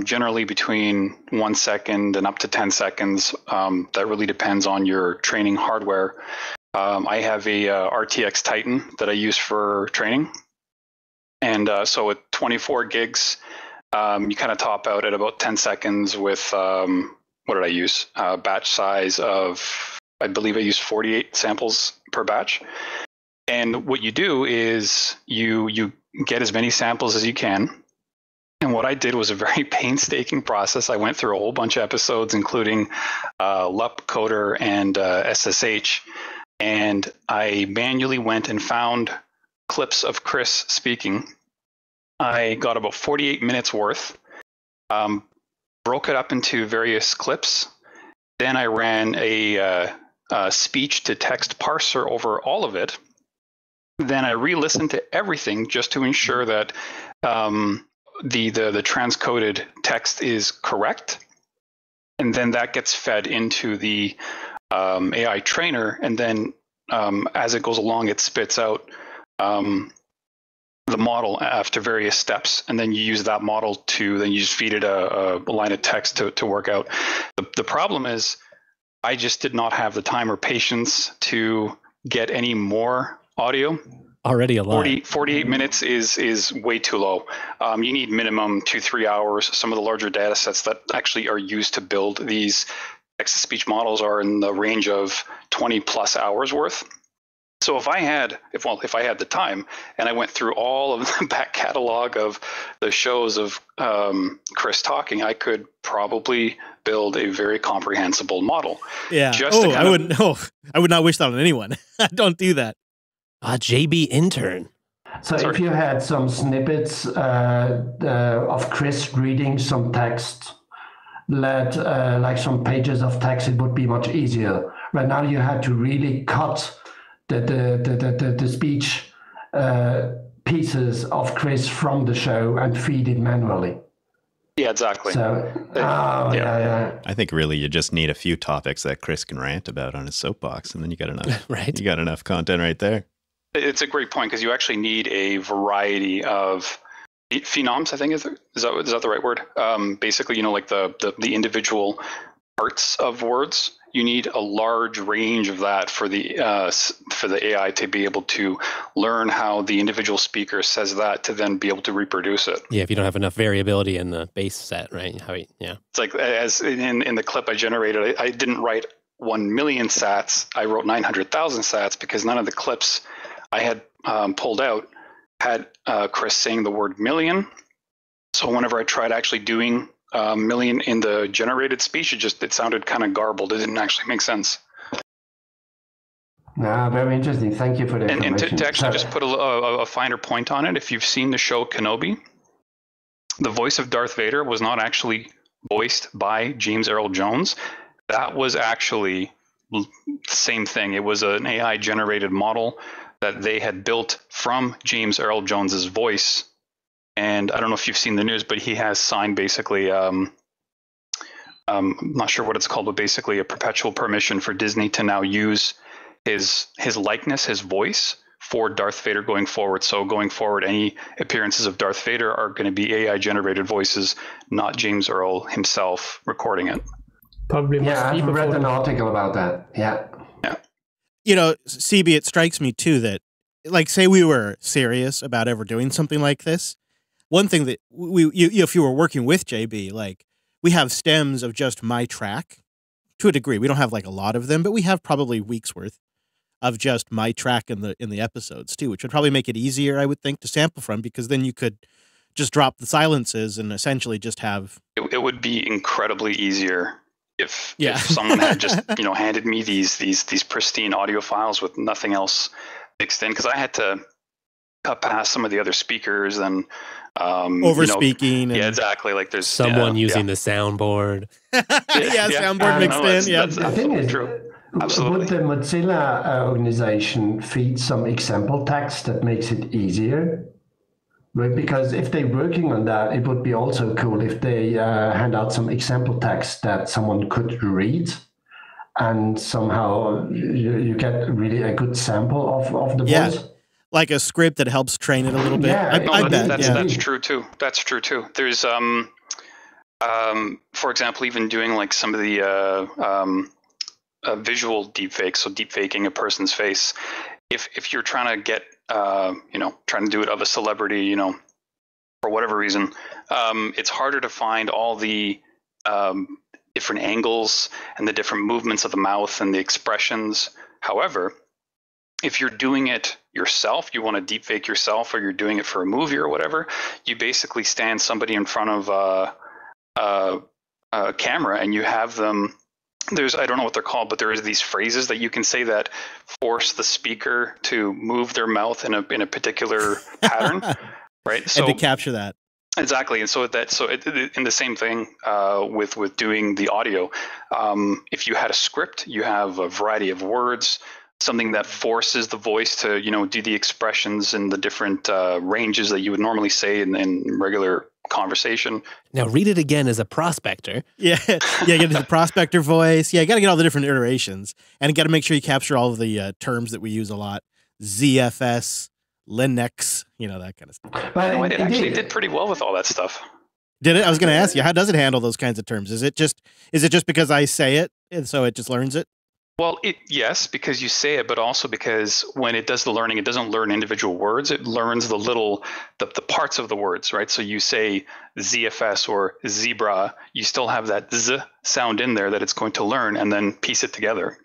generally between 1 second and up to 10 seconds. That really depends on your training hardware. I have a RTX Titan that I use for training. And so at 24 gigs, you kind of top out at about 10 seconds with, what did I use? Batch size of, I believe I used 48 samples per batch. And what you do is you get as many samples as you can. And what I did was a very painstaking process. I went through a whole bunch of episodes, including LUP, Coder, and SSH. And I manually went and found clips of Chris speaking. I got about 48 minutes worth, broke it up into various clips. Then I ran a speech to text parser over all of it. Then I re-listened to everything just to ensure that the transcoded text is correct. And then that gets fed into the AI trainer. And then as it goes along, it spits out the model after various steps, and then you use that model to then you just feed it a line of text to work out. The problem is I just did not have the time or patience to get any more audio. Already a lot. 48 minutes is way too low. You need minimum 2-3 hours. Some of the larger data sets that actually are used to build these text-to-speech models are in the range of 20 plus hours worth. So if I had the time and I went through all of the back catalog of the shows of Chris talking, I could probably build a very comprehensible model. Yeah. I would not wish that on anyone. Don't do that. JB intern. So if you had some snippets of Chris reading some text, like some pages of text, it would be much easier. Right now you had to really cut the speech pieces of Chris from the show and feed it manually. Yeah, exactly. So, yeah. I think really you just need a few topics that Chris can rant about on his soapbox, and then you got enough. Right. You got enough content right there. It's a great point because you actually need a variety of phenoms. I think is that the right word? Basically, like the individual parts of words. You need a large range of that for the AI to be able to learn how the individual speaker says that to then be able to reproduce it. Yeah, if you don't have enough variability in the base set, right? It's like as in the clip I generated, I didn't write 1 million sats. I wrote 900,000 sats because none of the clips I had pulled out had Chris saying the word million. So whenever I tried actually doing million in the generated speech, it sounded kind of garbled. It didn't actually make sense. Very interesting. Thank you for the information. And to actually just put a finer point on it, if you've seen the show Kenobi, the voice of Darth Vader was not actually voiced by James Earl Jones. That was actually the same thing. It was an AI generated model that they had built from James Earl Jones's voice. And I don't know if you've seen the news, but he has signed basically, I'm not sure what it's called, but basically a perpetual permission for Disney to now use his likeness, his voice for Darth Vader going forward. So going forward, any appearances of Darth Vader are going to be AI generated voices, not James Earl himself recording it. Probably. Yeah, I've read an article about that. Yeah. CB, it strikes me too that, like, say we were serious about ever doing something like this. One thing that if you were working with JB, like, we have stems of just my track to a degree. We don't have like a lot of them, but we have probably weeks worth of just my track in the episodes too, which would probably make it easier, I would think, to sample from, because then you could just drop the silences and essentially just have. It would be incredibly easier if someone had just handed me these pristine audio files with nothing else mixed in, because I had to cut past some of the other speakers and over speaking. Yeah, exactly. Like there's someone using the soundboard. Soundboard mixed in. Yeah, the thing is, true. Absolutely. Would the Mozilla organization feed some example text that makes it easier? Right? Because if they're working on that, it would be also cool if they hand out some example text that someone could read, and somehow you get really a good sample of the voice. Like a script that helps train it a little bit. Yeah, I bet. That's true too. That's true too. There's for example, even doing like some of the visual deepfakes, so deepfaking a person's face. If you're trying to get trying to do it of a celebrity, for whatever reason, it's harder to find all the different angles and the different movements of the mouth and the expressions. However, if you're doing it yourself, you want to deepfake yourself, or you're doing it for a movie or whatever, you basically stand somebody in front of a camera and you have them. I don't know what they're called, but there is these phrases that you can say that force the speaker to move their mouth in a particular pattern, right? So, and to capture that. Exactly, and in the same thing with doing the audio, if you had a script, you have a variety of words, something that forces the voice to, do the expressions in the different ranges that you would normally say in regular conversation. Now read it again as a prospector. Yeah, get the prospector voice. Yeah, you got to get all the different iterations, and you got to make sure you capture all of the terms that we use a lot. zfs-on-linux, that kind of stuff. But it actually did pretty well with all that stuff. Did it? I was going to ask you, how does it handle those kinds of terms? Is it just because I say it, and so it just learns it? Well, yes, because you say it, but also because when it does the learning, it doesn't learn individual words. It learns the parts of the words, right? So you say ZFS or zebra, you still have that Z sound in there that it's going to learn and then piece it together.